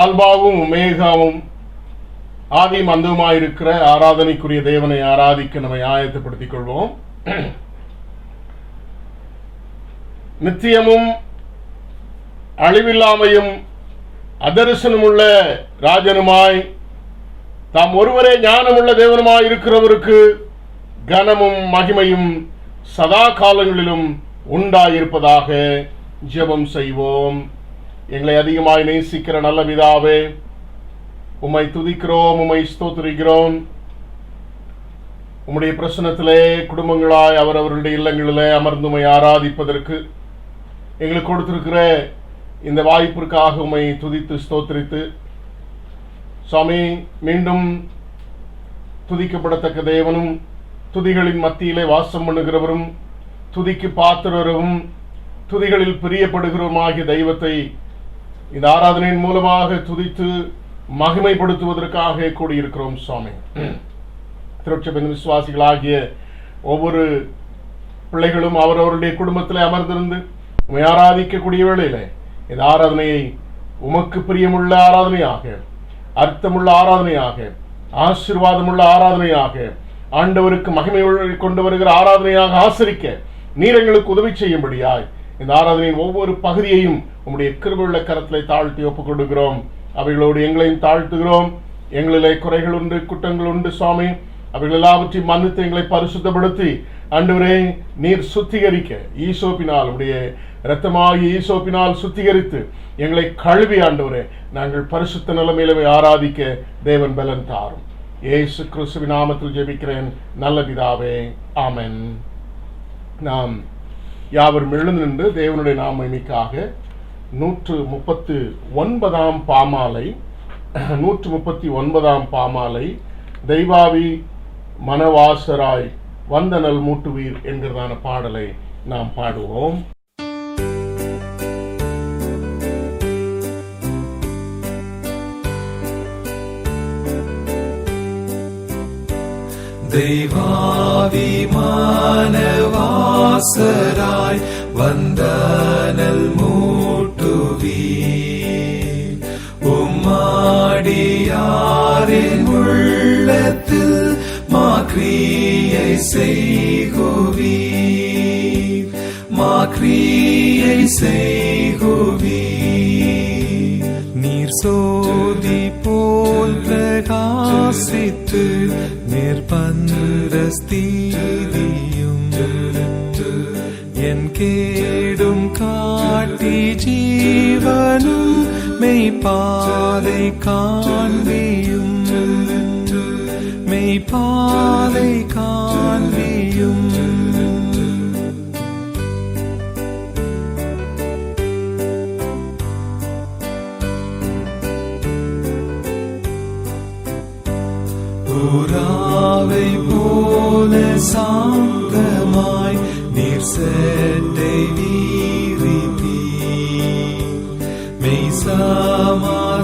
ஆல்பாவும் மேகாவும் ஆதியும் அந்தவுமாயிருக்கிற ஆராதனைக்குரிய தேவனை ஆராதிக்க நம்மை ஆயத்தப்படுத்திக் கொள்வோம். நித்தியமும் அழிவில்லாமையும் அதரிசனமுள்ள ராஜனுமாய் தாம் ஒருவரே ஞானமுள்ள தேவனுமாய் இருக்கிறவருக்கு கனமும் மகிமையும் சதா காலங்களிலும் உண்டாயிருப்பதாக ஜெபம் செய்வோம். எங்களை அதிகமாய் நேசிக்கிற நல்ல பிதாவே, உம்மை துதிக்கிறோம், உம்மை ஸ்தோத்திரிக்கிறோம். உம்முடைய பிரசன்னத்திலே குடும்பங்களாய் அவரவருடைய இல்லங்களிலே அமர்ந்து உம்மை ஆராதிப்பதற்கு எங்களுக்கு கொடுத்திருக்கிற இந்த வாய்ப்பிற்காக உம்மை துதித்து ஸ்தோத்திரித்து, சுவாமி, மீண்டும் துதிக்கப்படத்தக்க தேவனும் துதிகளின் மத்தியிலே வாசம் பண்ணுகிறவரும் துதிக்கு பாத்திரரும் துதிகளில் பிரியப்படுகிறவருமாகிய தெய்வத்தை இந்த ஆராதனையின் மூலமாக துதித்து மகிமைப்படுத்துவதற்காக கூடியிருக்கிறோம். சுவாமி, திருச்சபையின் விசுவாசிகளாகிய ஒவ்வொரு பிள்ளைகளும் அவரவருடைய குடும்பத்திலே அமர்ந்திருந்து உம்மை ஆராதிக்கக்கூடிய வேளையிலே இந்த ஆராதனையை உமக்கு பிரியமுள்ள ஆராதனையாக, அர்த்தமுள்ள ஆராதனையாக, ஆசீர்வாதமுள்ள ஆராதனையாக, ஆண்டவருக்கு மகிமை கொண்டு வருகிற ஆராதனையாக ஆசரிக்க நீர் எங்களுக்கு உதவி செய்யும்படியாய் இந்த ஆராதனையின் ஒவ்வொரு பகுதியையும் உம்முடைய கிருபையுள்ள கரத்திலே தாழ்த்தி ஒப்புக் கொடுக்கிறோம். அவைகளோடு எங்களையும் தாழ்த்துகிறோம். எங்களிலே குறைகள் உண்டு, குற்றங்கள் உண்டு. சுவாமி, அவைகள் எல்லாவற்றையும் மன்னித்து எங்களை பரிசுத்தப்படுத்தி ஆண்டவரே நீர் சுத்திகரிக்க ஈசோப்பினால், உடைய இரத்தமாகி ஈசோப்பினால் சுத்திகரித்து எங்களை கழுவி ஆண்டவரே நாங்கள் பரிசுத்த நிலைமையிலே ஆராதிக்க தேவன் பலன் தாரும். இயேசு கிறிஸ்துவின் நாமத்தில் ஜெபிக்கிறேன் நல்ல பிதாவே, ஆமென். நாம் யாவரும் எழுந்து நின்று தேவனுடைய நாமத்திற்காக 139 பாமாலை 139 பாமாலை தெய்வாவி மனவாசராய் வந்தனல் மூட்டுவீர் என்கிறதான பாடலை நாம் பாடுவோம். தெய்வாவி மனவாசராய் வந்தனல் மூட்டுவீர், உம்மாடியாரின் உள்ளத்தில் மாக்ரியை செய்குவீர், மாக்ரியை செய்குவீர். நீர் சோதி போல் பிரகாசித்து நிர்பந்த ஸ்திதியும் என் கேடும் காட்டி ஜீவனும் மெய்ப்பாதை காண்பியும், மெய்ப்பாதை காண்பியும். புறாவை போல சாந்தமாய் நீர் செட்டை வீரிப்பீர், மெய் சமாதானமாறுதல்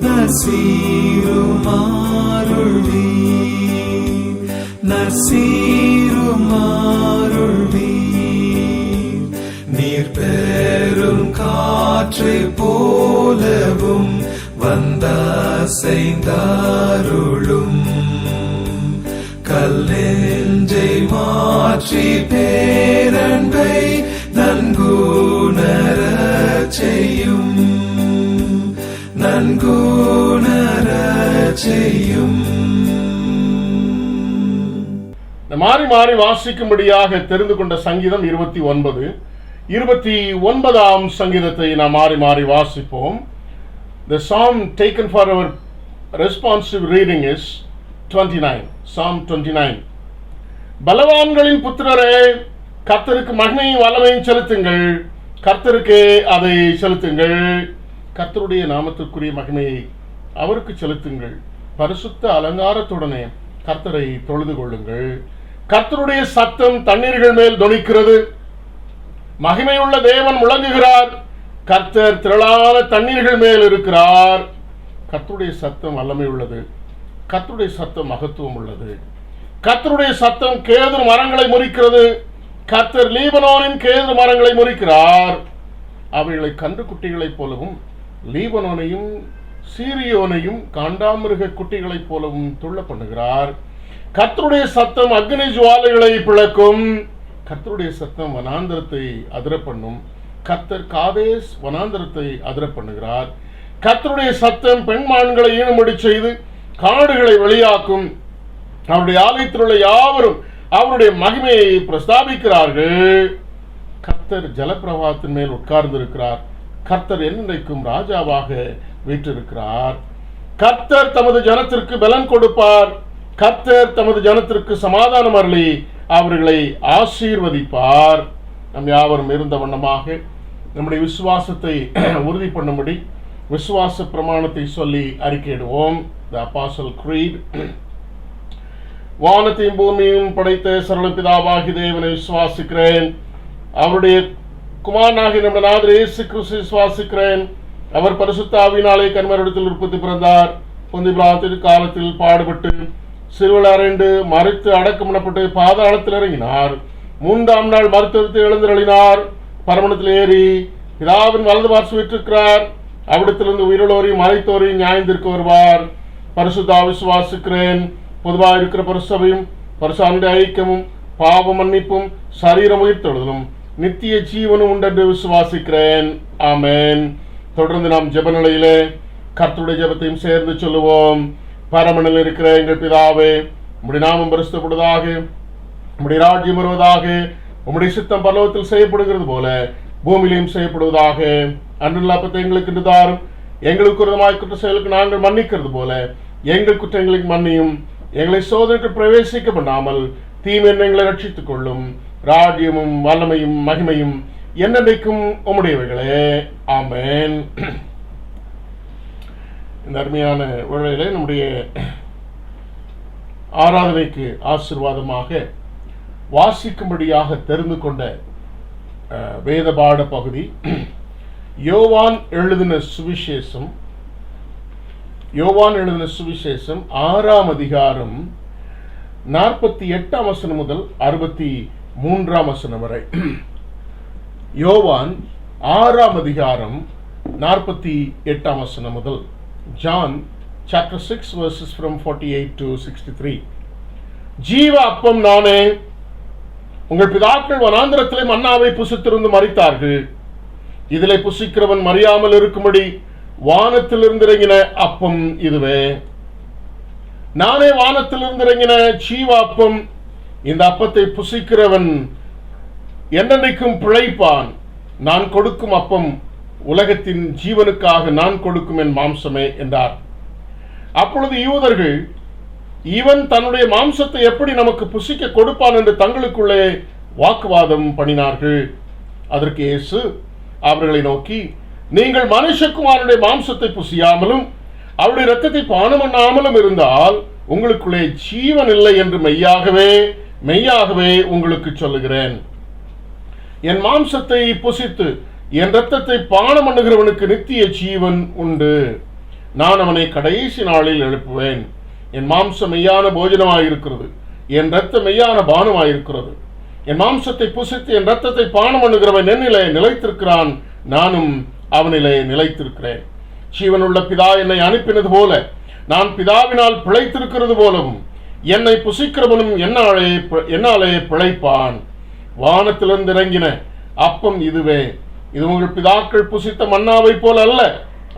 நற்சீருமாருள்வீர், நற்சீருமாருள்வீர். நீர் பெரும் காற்றை போலவும் வந்த செய்தாருளும், கல் நெஞ்சை மாற்றி பேரன்பை நன்குணரச் செய்யும், நன்குணரச் செய்யும். மாறி மாறி வாசிக்கும்படியாக தெரிந்து கொண்ட சங்கீதம் 29. 29ஆம் சங்கீதத்தை நாம் மாறி மாறி வாசிப்போம். The psalm taken for our responsive reading is 29. Psalm 29. பலவான்களின் புத்திரரே, கர்த்தருக்கு மகிமையும் வல்லமையும் செலுத்துங்கள், கர்த்தருக்கே அதை செலுத்துங்கள். கர்த்தருடைய நாமத்திற்குரிய மகிமையை அவருக்கு செலுத்துங்கள். பரிசுத்த அலங்காரத்துடனே கர்த்தரை தொழுது கொள்ளுங்கள். கர்த்தருடைய சத்தம் தண்ணீர்கள் மேல் தொனிக்கிறது. மகிமையுள்ள தேவன் முழங்குகிறார். கர்த்தர் திரளான தண்ணீர்கள் மேல் இருக்கிறார். கர்த்தருடைய சத்தம் வல்லமை உள்ளது. கர்த்தருடைய சத்தம் மகத்துவம் உள்ளது. கர்த்தருடைய சத்தம் கேதுரு மரங்களை முறிக்கிறது. கர்த்தர் லீபனோனின் கேதுரு மரங்களை முறிக்கிறார். அவைகளை கன்று குட்டிகளைப் போலவும் லீபனோனையும் சீரியோனையும் காண்டாமிருக குட்டிகளைப் போலவும் துள்ள பண்ணுகிறார். கர்த்தருடைய சத்தம் அக்னி ஜுவாலைகளை பிளக்கும். கர்த்தருடைய சத்தம் வனாந்தரத்தை அதிர பண்ணும். கர்த்தர் காதேஸ் வனாந்தரத்தை அதிர பண்ணுகிறார். கர்த்தருடைய சத்தம் பெண்மான்களை ஈனமுடி செய்து காடுகளை வெளியாக்கும். அவருடைய ஆலயத்தில் உள்ள யாவரும் அவருடைய மகிமையை பிரஸ்தாபிக்கிறார்கள். கர்த்தர் ஜலப்பிரவாகத்தின் மேல் உட்கார்ந்திருக்கிறார். கர்த்தர் என்றைக்கும் ராஜாவாக வீற்றிருக்கிறார். கர்த்தர் தமது ஜனத்திற்கு பலன் கொடுப்பார். கர்த்தர் தமது ஜனத்திற்கு சமாதானம் அருளி அவர்களை ஆசீர்வதிப்பார். நம் யாவரும் இருந்த வண்ணமாக நம்முடைய விசுவாசத்தை உறுதி பண்ணும்படி விசுவாச பிரமாணத்தை சொல்லி அறிக்கையிடுவோம். The Apostle Creed. வானத்தையும் பூமியும் படைத்த சரள பிதாவாகி தேவனை விசுவாசிக்கிறேன். அவருடைய குமாரனாகிய நம்முடைய நாதர் இயேசு கிறிஸ்து விசுவாசிக்கிறேன். அவர் பரிசுத்த ஆவியினாலே கன்மரிடத்தில் உற்பத்தி பிறந்தார். பொந்தி பிலாத்தின் காலத்தில் பாடுபட்டு சிலுவையில் அறைந்து மரித்து அடக்கமிடப்பட்டு பாதாளத்தில் இறங்கினார். 3ஆம் நாள் மருத்துவத்தை எழுந்தருளினார். பரமணத்தில் ஏறி பிதாவின் வலது பார்த்து விட்டிருக்கிறார். அவ்விடத்திலிருந்து உயிரோரையும் மறைத்தோரையும் நியாயந்திருக்க வருவார். பரிசுத்த விசுவாசிக்கிறேன். பொதுவாக இருக்கிற பரிசபையும் பரிசாந்த ஐக்கியமும் பாவ மன்னிப்பும் சரீரம் உயிர்த்தெழுதலும் நித்திய ஜீவனும் உண்டென்று விசுவாசிக்கிறேன். ஆமென். தொடர்ந்து நாம் ஜெப நிலையிலே கர்த்தருடைய ஜெபத்தையும் சேர்ந்து சொல்லுவோம். பரமனில் இருக்கிற எங்கள் பிதாவே, உம்முடைய நாமம் பரிசுத்தப்படுவதாக, உம்முடைய ராஜ்யம் வருவதாக, உம்முடைய சித்தம் பரலோகத்தில் செய்யப்படுகிறது போல பூமியிலும் செய்யப்படுவதாக. அன்றுள்ள அப்பத்தை எங்களுக்கு இன்று தாரும். எங்களுக்கு விரோதமாய் குற்ற செயலுக்கு நாங்கள் மன்னிக்கிறது போல எங்கள் குற்றங்களுக்கு மன்னியும். எங்களை சோதனைக்கு பிரவேசிக்க பண்ணாமல் தீமை எங்களை ரட்சித்துக் கொள்ளும். ராஜ்யமும் வல்லமையும் மகிமையும் என்னென்றைக்கும் உம்முடையவைகளே. ஆமென். இந்த அருமையான வேளையிலே நம்முடைய ஆராதனைக்கு ஆசீர்வாதமாக வாசிக்கும்படியாக தெரிந்து கொண்ட வேத பாட பகுதி யோவான் எழுதின சுவிசேஷம். யோவான் எழுதின சுவிசேஷம் 6ஆம் அதிகாரம் 48ஆம் வசனம் முதல் 63ஆம் வசனம் வரை. யோவான் 6ஆம் அதிகாரம் 48ஆம் வசனம் முதல். John chapter 6 verses from 48 to 63. ஜீவ அப்பம் நானே. உங்கள் பிதாக்கள் வனாந்தரத்திலே மன்னாவை புசித்திருந்து மரித்தார்கள். இதிலே புசிக்கிறவன் மறியாமல் இருக்கும்படி வானத்திலிருந்து இறங்கின அப்பம் இதுவே. நானே வானத்திலிருந்து இறங்கின ஜீவ அப்பம். இந்த அப்பத்தை புசிக்கிறவன் என்னென்னைக்கும் பிழைப்பான். நான் கொடுக்கும் அப்பம் உலகத்தின் ஜீவனுக்காக நான் கொடுக்கும் என் மாம்சமே என்றார். அப்பொழுது யூதர்கள், இவன் தன்னுடைய மாம்சத்தை எப்படி நமக்கு புசிக்க கொடுப்பான் என்று தங்களுக்குள்ளே வாக்குவாதம் பண்ணினார்கள். அதற்கு இயேசு அவர்களை நோக்கி, நீங்கள் மனுஷகுமாரனுடைய மாம்சத்தை புசியாமலும் அவருடைய இரத்தத்தை பானம் பண்ணாமலும் இருந்தால் உங்களுக்குள்ளே ஜீவன் இல்லை என்று மெய்யாகவே உங்களுக்கு சொல்லுகிறேன். என் மாம்சத்தை புசித்து என் இரத்தத்தை பானம் பண்ணுகிறவனுக்கு நித்திய ஜீவன் உண்டு. நான் அவனை கடைசி நாளில் எழுப்புவேன். என் மாம்சம் மெய்யான போஜனமாயிருக்கிறது, என் இரத்தம் மெய்யான பானமாயிருக்கிறது. என் மாம்சத்தை புசித்து என் இரத்தத்தை பானம் பண்ணுகிறவன் என்னிலே நிலைத்திருக்கிறான், நானும் அவனிலே நிலைத்திருக்கிறேன். ஜீவனுள்ள பிதா என்னை அனுப்பினது போல நான் பிதாவினால் பிழைத்திருக்கிறது போலவும் என்னை புசிக்கிறவனும் என்னாலே பிழைப்பான். வானத்திலிருந்து இறங்கின அப்பம் இதுவே. இது உங்கள் பிதாக்கள் புசித்த மன்னாவை போல அல்ல,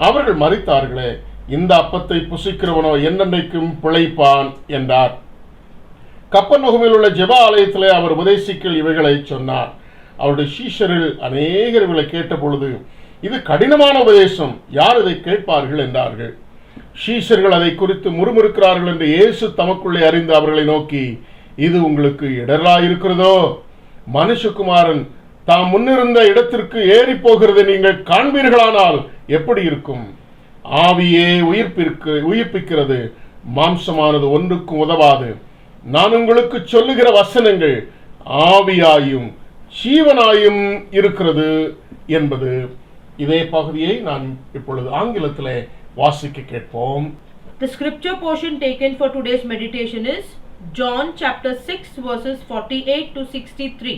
அவர்கள் மரித்தார்களே. இந்த அப்பத்தை புசிக்கிறவனோ என்னென்றைக்கும் பிழைப்பான் என்றார். கப்பர்நகூமில் உள்ள ஜெப ஆலயத்திலே அவர் உபதேசிக்கல் இவைகளை சொன்னார். அவருடைய சீஷரில் அநேகர் இவளை கேட்ட பொழுது, இது கடினமான உபதேசம், யார் இதை கேட்பார்கள் என்றார்கள். சீஷர்கள் அதை குறித்து முறுமுறுக்கிறார்கள் என்று இயேசு தமக்குள்ளே அறிந்து அவர்களை நோக்கி, இது உங்களுக்கு இடராயிருக்கிறதோ? மனுஷகுமாரன் தாம் முன்னிருந்த இடத்திற்கு ஏறி போகிறதை நீங்கள் காண்பீர்களானால் எப்படி இருக்கும்? ஆவியே உயிர்ப்பிக்கிறது, மாம்சமானது ஒன்றுக்கும் உதவாது. நான் உங்களுக்கு சொல்லுகிற வசனங்கள் ஆவியாயும் ஜீவனாயும் இருக்கிறது என்பது. இதே பகுதியை நான் இப்பொழுது ஆங்கிலத்திலே வாசிக்க கேட்போம். The scripture portion taken for today's meditation is John chapter 6 verses 48 to 63.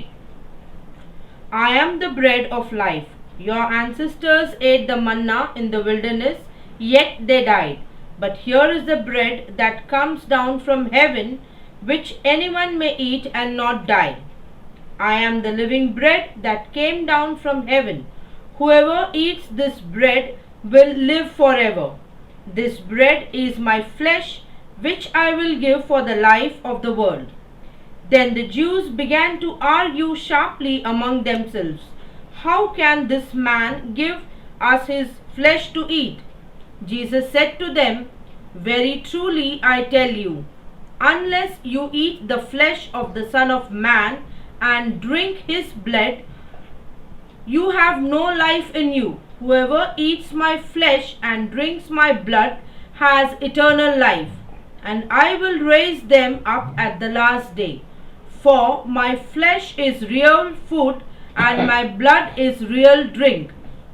I am the bread of life. Your ancestors ate the manna in the wilderness, yet they died. But here is the bread that comes down from heaven, which anyone may eat and not die. I am the living bread that came down from heaven. Whoever eats this bread will live forever. This bread is my flesh, which I will give for the life of the world. Then the Jews began to argue sharply among themselves. How can this man give us his flesh to eat? Jesus said to them, Very truly I tell you, unless you eat the flesh of the Son of Man and drink his blood, you have no life in you. Whoever eats my flesh and drinks my blood has eternal life, and I will raise them up at the last day. For my flesh is real food and my blood is real drink.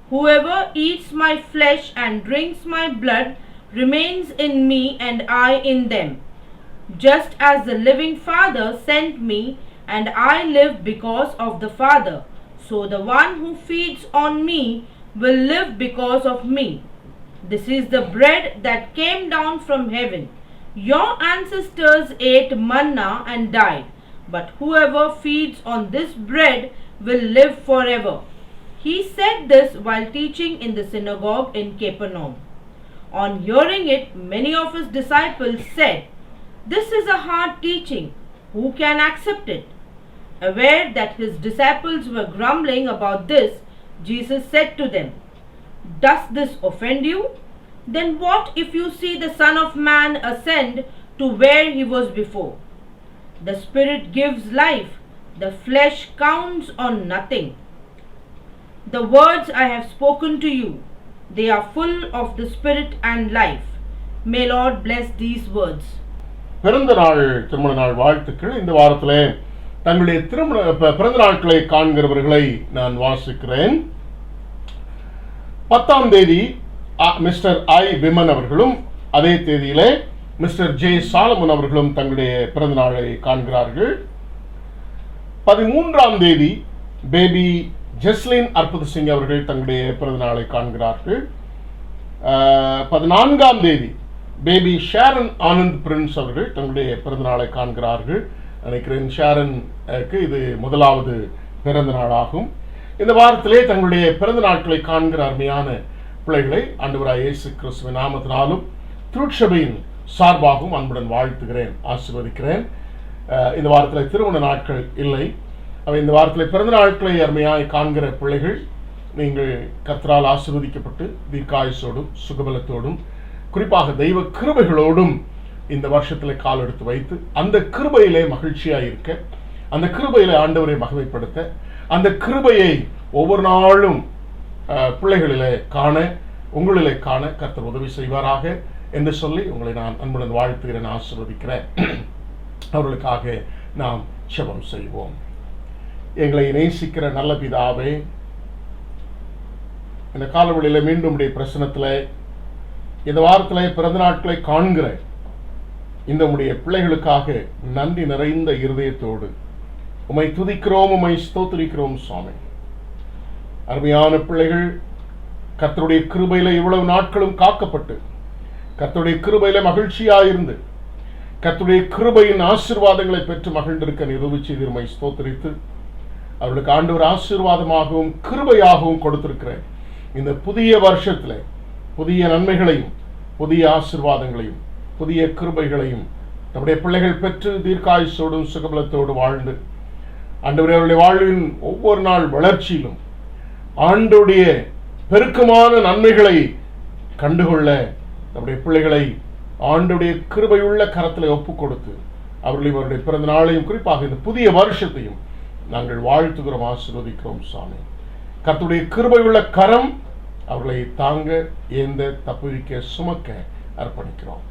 Whoever eats my flesh and drinks my blood remains in me and I in them. Just as the living Father sent me, and I live because of the Father, so the one who feeds on me will live because of me. This is the bread that came down from heaven. Your ancestors ate manna and died, but whoever feeds on this bread will live forever. He said this while teaching in the synagogue in Capernaum. On hearing it, many of his disciples said, This is a hard teaching. Who can accept it? Aware that his disciples were grumbling about this, Jesus said to them, Does this offend you? Then what if you see the Son of Man ascend to where he was before? The Spirit gives life, the flesh counts on nothing. The words I have spoken to you, they are full of the Spirit and life. May Lord bless these words. பிறந்த நாள் திருமண நாள் வாழ்த்துக்கள். இந்த வாரத்திலே தங்களுடைய பிறந்த நாட்களை காண்கிறவர்களை நான் வாசிக்கிறேன். 10ஆம் தேதி மிஸ்டர் ஐ விமன் அவர்களும், அதே தேதியிலே மிஸ்டர் ஜே சாலமன் அவர்களும் தங்களுடைய பிறந்த நாளை காண்கிறார்கள். 13ஆம் தேதி பேபி ஜெஸ்லின் அற்புத சிங் அவர்கள் தங்களுடைய பிறந்த நாளை காண்கிறார்கள். 14ஆம் தேதி பேபி ஷாரன் ஆனந்த் பிரின்ஸ் அவர்கள் தங்களுடைய பிறந்த நாளை காண்கிறார்கள். நினைக்கிறேன் ஷாரனுக்கு இது முதலாவது பிறந்த நாளாகும். இந்த வாரத்திலே தங்களுடைய பிறந்த நாட்களை காண்கிற அருமையான பிள்ளைகளை ஆண்டவராகிய இயேசு கிறிஸ்துவின் நாமத்தினாலும் திருச்சபையின் சார்பாகவும் அன்புடன் வாழ்த்துகிறேன், ஆசீர்வதிக்கிறேன். இந்த வாரத்தில் திருமண நாட்கள் இல்லை. அவை இந்த வாரத்தில் பிறந்த நாட்களை அருமையாய் காண்கிற பிள்ளைகள், நீங்கள் கர்த்தரால் ஆசீர்வதிக்கப்பட்டு தீர்க்காயுசோடும் சுகபலத்தோடும் குறிப்பாக தெய்வ கிருபைகளோடும் இந்த வருஷத்தில் கால் எடுத்து வைத்து அந்த கிருபையிலே மகிழ்ச்சியாக இருக்க, அந்த கிருபையிலே ஆண்டவரை மகிமைப்படுத்த, அந்த கிருபையை ஒவ்வொரு நாளும் பிள்ளைகளிலே காண, உங்களிலே காண கர்த்தர் உதவி செய்வாராக என்று சொல்லி உங்களை நான் அன்புடன் வாழ்த்துகிறேன், ஆசீர்வதிக்கிறேன். அவர்களுக்காக நாம் ஜெபம் செய்வோம். எங்களை நேசிக்கிற நல்ல பிதாவே, இந்த காலவெளியில் மீண்டும் உடைய பிரசனத்தில் இந்த வாரத்தில் பிறந்த நாட்களை காண்கிற இந்த உடைய பிள்ளைகளுக்காக நன்றி நிறைந்த இருதயத்தோடு உம்மை துதிக்கிறோம், உம்மை ஸ்தோத்திரிக்கிறோம் சுவாமி. அருமையான பிள்ளைகள் கர்த்தருடைய கிருபையில இவ்வளவு நாட்களும் காக்கப்பட்டு, கர்த்தருடைய கிருபையில மகிழ்ச்சியாயிருந்து, கர்த்தருடைய கிருபையின் ஆசீர்வாதங்களை பெற்று மகிழ்ந்திருக்க நிரூபிச்சு உம்மை ஸ்தோத்திரித்து அவர்களுக்கு ஆண்டவர் ஆசீர்வாதமாகவும் கிருபையாகவும் கொடுத்திருக்கிறேன். இந்த புதிய வருஷத்துல புதிய நன்மைகளையும் புதிய ஆசீர்வாதங்களையும் புதிய கிருபைகளையும் நம்முடைய பிள்ளைகள் பெற்று தீர்க்காயுசோடும் சுகபலத்தோடு வாழ்ந்து ஆண்டவரே அவருடைய வாழ்வின் ஒவ்வொரு நாள் வளர்ச்சியிலும் ஆண்டுடைய பெருக்கமான நன்மைகளை கண்டுகொள்ள நம்முடைய பிள்ளைகளை ஆண்டுடைய கிருபையுள்ள கரத்தில் ஒப்புக் கொடுத்து அவர்களையும் அவருடைய பிறந்த நாளையும் குறிப்பாக இந்த புதிய வருஷத்தையும் நாங்கள் வாழ்த்துகிறோம், ஆசீர்வதிக்கிறோம் சாமி. கர்த்தருடைய கிருபையுள்ள கரம் அவர்களை தாங்க, ஏந்த, தப்புவிக்க, சுமக்க அர்ப்பணிக்கிறோம்.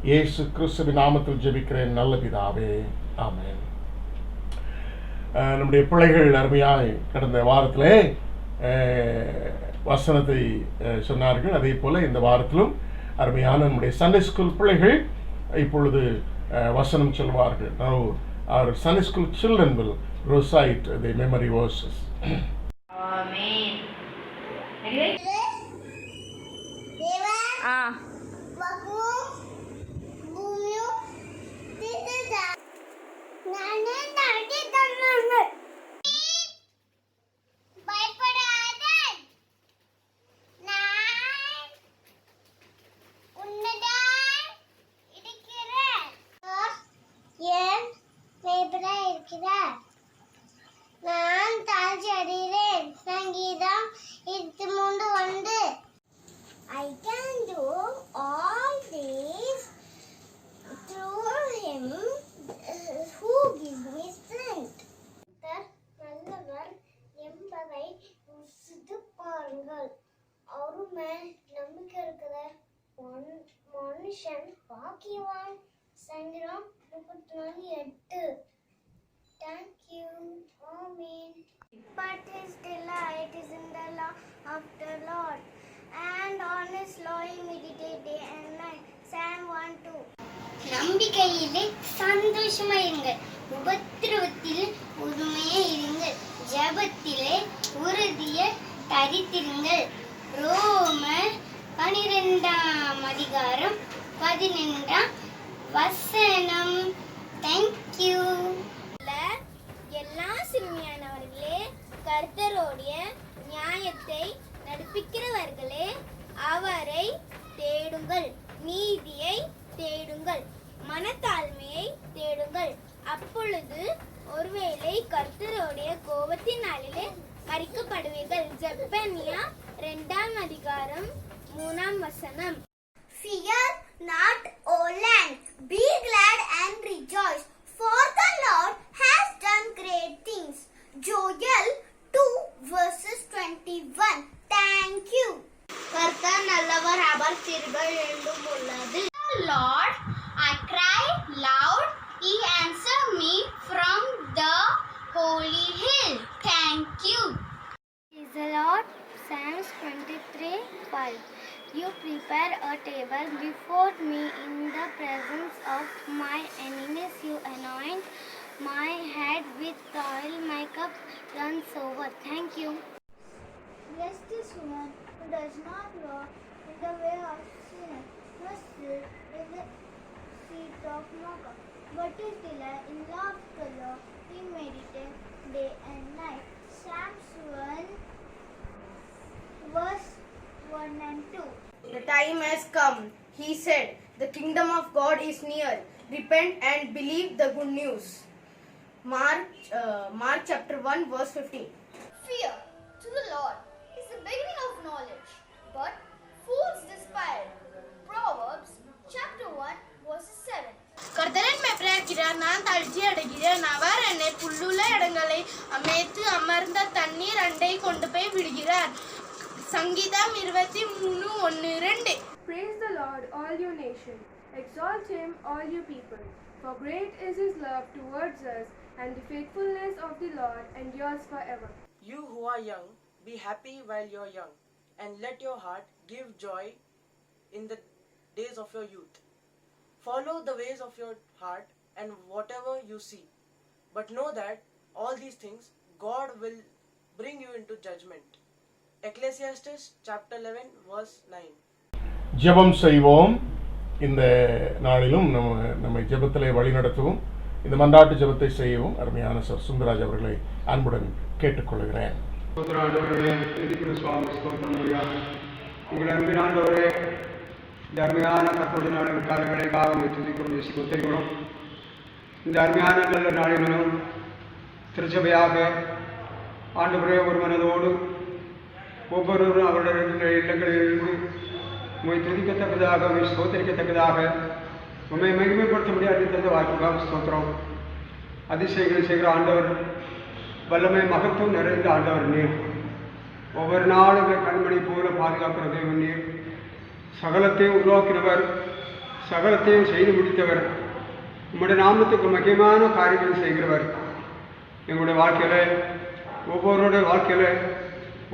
இயேசு கிறிஸ்துவின் நாமத்தில் ஜெபிக்கிறேன் நல்ல பிதாவே, ஆமென். நம்முடைய பிள்ளைகள் அருமையாய் கடந்த வாரத்திலே வசனத்தை சொன்னார்கள். அதே போல இந்த வாரத்திலும் அருமையான நம்முடைய சண்டே ஸ்கூல் பிள்ளைகள் இப்பொழுது வசனம் சொல்வார்கள். Now our Sunday school children will recite the memory verses. Amen. நான் தாழ்ச்சறிகிறேன். சங்கீதம் 23:1. I can do all this through him who gives me strength. நல்லவர் என்பதை ருசித்து பாருங்கள். அவரு மேல் நம்பிக்கை இருக்கிற மனுஷன் பாக்கியவான். சங்கீதம் 34:8. Thank you. Amen. But his delight is in the law of the Lord, and on his law he meditates day and night. Psalm 1:2. நம்பிக்கையிலே சந்தோஷமாயிருங்கள், உபத்திரவத்தில் உறுதியே இருங்கள், ஜெபத்திலே உறுதியை தரித்திருங்கள். ரோமர் 12:11. Thank you. எல்லா சிறுமியானவர்களே, கர்த்தருடைய நியாயத்தை நடப்பிக்கிறவர்களே, அவரை தேடுங்கள், நீதியை தேடுங்கள், மனத்தாழ்மையை தேடுங்கள். அப்பொழுது ஒருவேளை கர்த்தருடைய கோபத்தின் நாளிலே மறிக்கப்படுவீர்கள். ஜெபனியா 2:3. Fear not, O land, be glad and rejoice, for the Lord has done great things. Joel 2:21. Thank you. கர்த்தர் நல்லவர், அவர் கிருபை என்றும் உள்ளது. Lord, I cried loud, he answered me from the holy hill. Thank you. Praise the Lord. Psalms 23:5. You prepare a table before me in the presence of my enemies. You anoint my head with oil, my cup runs over. Thank you. Blessed is one who does not walk in the way of sinners, nor sit in the seat of mockers, but his delight in law of the Lord, he meditates day and night. Psalms 1:1-2. The time has come, he said. The kingdom of God is near. Repent and believe the good news. Mark chapter 1:15. Fear to the Lord is the beginning of knowledge, but fools despise. Proverbs chapter 1:7. கர்த்தரன் மேய்ப்பனாயிருக்கிறார், நான் தாழ்ச்சி அடைகிறேன். அவர் என்னை புல்லுள்ள இடங்களை அமைத்து அமர்ந்த தண்ணீர் அண்டை கொண்டு போய் விடுகிறார். சங்கீதம் 23:1-2. Praise the Lord, all you nations. Exalt him, all you people. For great is his love towards us, and the faithfulness of the Lord endures forever. You who are young, be happy while you are young, and let your heart give joy in the days of your youth. Follow the ways of your heart and whatever you see. But know that all these things God will bring you into judgment. Ecclesiastes chapter 11:9. ஜெபம் செய்வோம். இந்த நாளிலும் நம்மை ஜெபத்திலே வழிநடத்தவும் இந்த மன்றாட்டு ஜெபத்தை செய்யவும் அருமையான சார் சுந்தராஜ் அவர்களை அன்புடன் கேட்டுக்கொள்கிறேன். உங்கள் அன்பின் ஆண்டவரே, இந்த அருமையான கற்பனை நாளின் காலங்களுக்காக துதிக்கிறோம், ஒத்திருக்கிறோம். இந்த அருமையான நல்ல நாளிலும் திருச்சபையாக ஆண்டவரே ஒரு மனதோடு ஒவ்வொருவரும் அவருடைய இல்லங்களிலிருந்து உண்மை துதிக்கத்தக்கதாக, உண்மை ஸ்தோத்தரிக்கத்தக்கதாக, உண்மை மகிமைப்படுத்த முடியாது தந்த வாய்ப்புக்காக ஸ்தோத்திரம். அதிசயங்களை செய்கிற ஆண்டவர், வல்லமை மகத்துவம் நிறைந்த ஆண்டவர் நீர். ஒவ்வொரு நாளும் கண்மணி போல பாதுகாக்கிற தேவன் நீர். சகலத்தையும் உருவாக்கினவர், சகலத்தையும் செய்து முடித்தவர், உம்முடைய நாமத்துக்கு முக்கியமான காரியங்களை செய்கிறவர். எங்களுடைய வாழ்க்கையில், ஒவ்வொருடைய வாழ்க்கையில்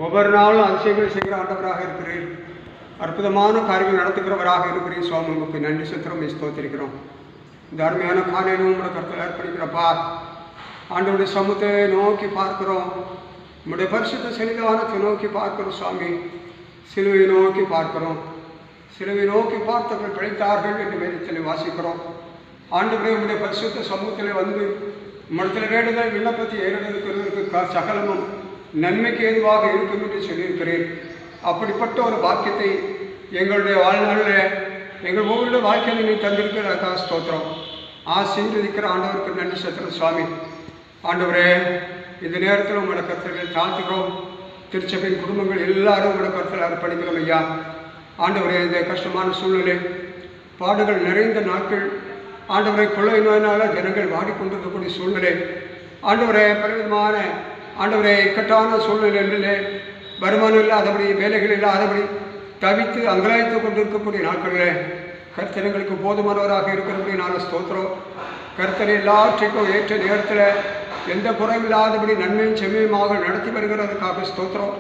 ஒவ்வொரு நாளும் அதிசயங்களை செய்கிற ஆண்டவராக இருக்கிறீர். அற்புதமான காரியங்கள் நடத்துகிறவராக இருக்கிறீர். சுவாமி, உங்களுக்கு நன்றி செலுத்துகிறோம், ஸ்தோத்திரிக்கிறோம். இந்த அருமையான காலையிலும் உங்களோட கருத்தில் அர்ப்பணிக்கிறப்பா. ஆண்டவருடைய சமூகத்தை நோக்கி பார்க்கிறோம். உம்முடைய பரிசுத்த சன்னிதானத்தை நோக்கி பார்க்கிறோம் சுவாமி. சிலுவை நோக்கி பார்க்கிறோம். சிலுவை நோக்கி பார்த்தவர்கள் பிழைத்தார்கள் என்று வேதத்தில் வாசிக்கிறோம். ஆண்டவரே, உம்முடைய பரிசுத்த சமூகத்தில் வந்து உம்மிடத்தில் வேண்டுதல் விண்ணப்பத்தை ஏறெடுக்கிறதுக்கு சகலமும் நன்மைக்கு ஏதுவாக இருக்கும் என்று சொல்லியிருக்கிறேன். அப்படிப்பட்ட ஒரு பாக்கியத்தை எங்களுடைய வாழ்நாளில் எங்கள் ஒவ்வொருடைய வாழ்க்கையில் நீ தந்திருக்கிறதுக்காக ஸ்தோத்திரம். ஆசீர்வதிக்கிற ஆண்டவருக்கு நன்றி செலுத்துகிறோம் சுவாமி. ஆண்டவரே, இந்த நேரத்தில் உங்களோட கருத்துக்களை தாழ்த்துக்கிறோம். திருச்சபையின் குடும்பங்கள் எல்லாரும் உங்களோட கருத்தில் அர்ப்பணிக்கிறோம் ஐயா. ஆண்டவரே, இந்த கஷ்டமான சூழ்நிலை, பாடுகள் நிறைந்த நாட்கள், ஆண்டவரை கொள்ளை நோயினால் ஜனங்கள் வாடிக்கொண்டிருக்கக்கூடிய சூழ்நிலை, ஆண்டவரே பலவிதமான ஆண்டவரை இக்கட்டான சூழ்நிலைகளிலே வருமானம் இல்லாதபடி, வேலைகள் இல்லாதபடி தவித்து அங்கலாய்த்து கொண்டிருக்கக்கூடிய நாட்களிலே கர்த்தர்களுக்கு போதுமானவராக இருக்கிறபடினால ஸ்தோத்திரம். கர்த்தரை எல்லாவற்றைக்கும் ஏற்ற நேரத்தில் எந்த குறைவில்லாதபடி நன்மையும் செம்மையுமாக நடத்தி வருகிறதுக்காக ஸ்தோத்திரம்.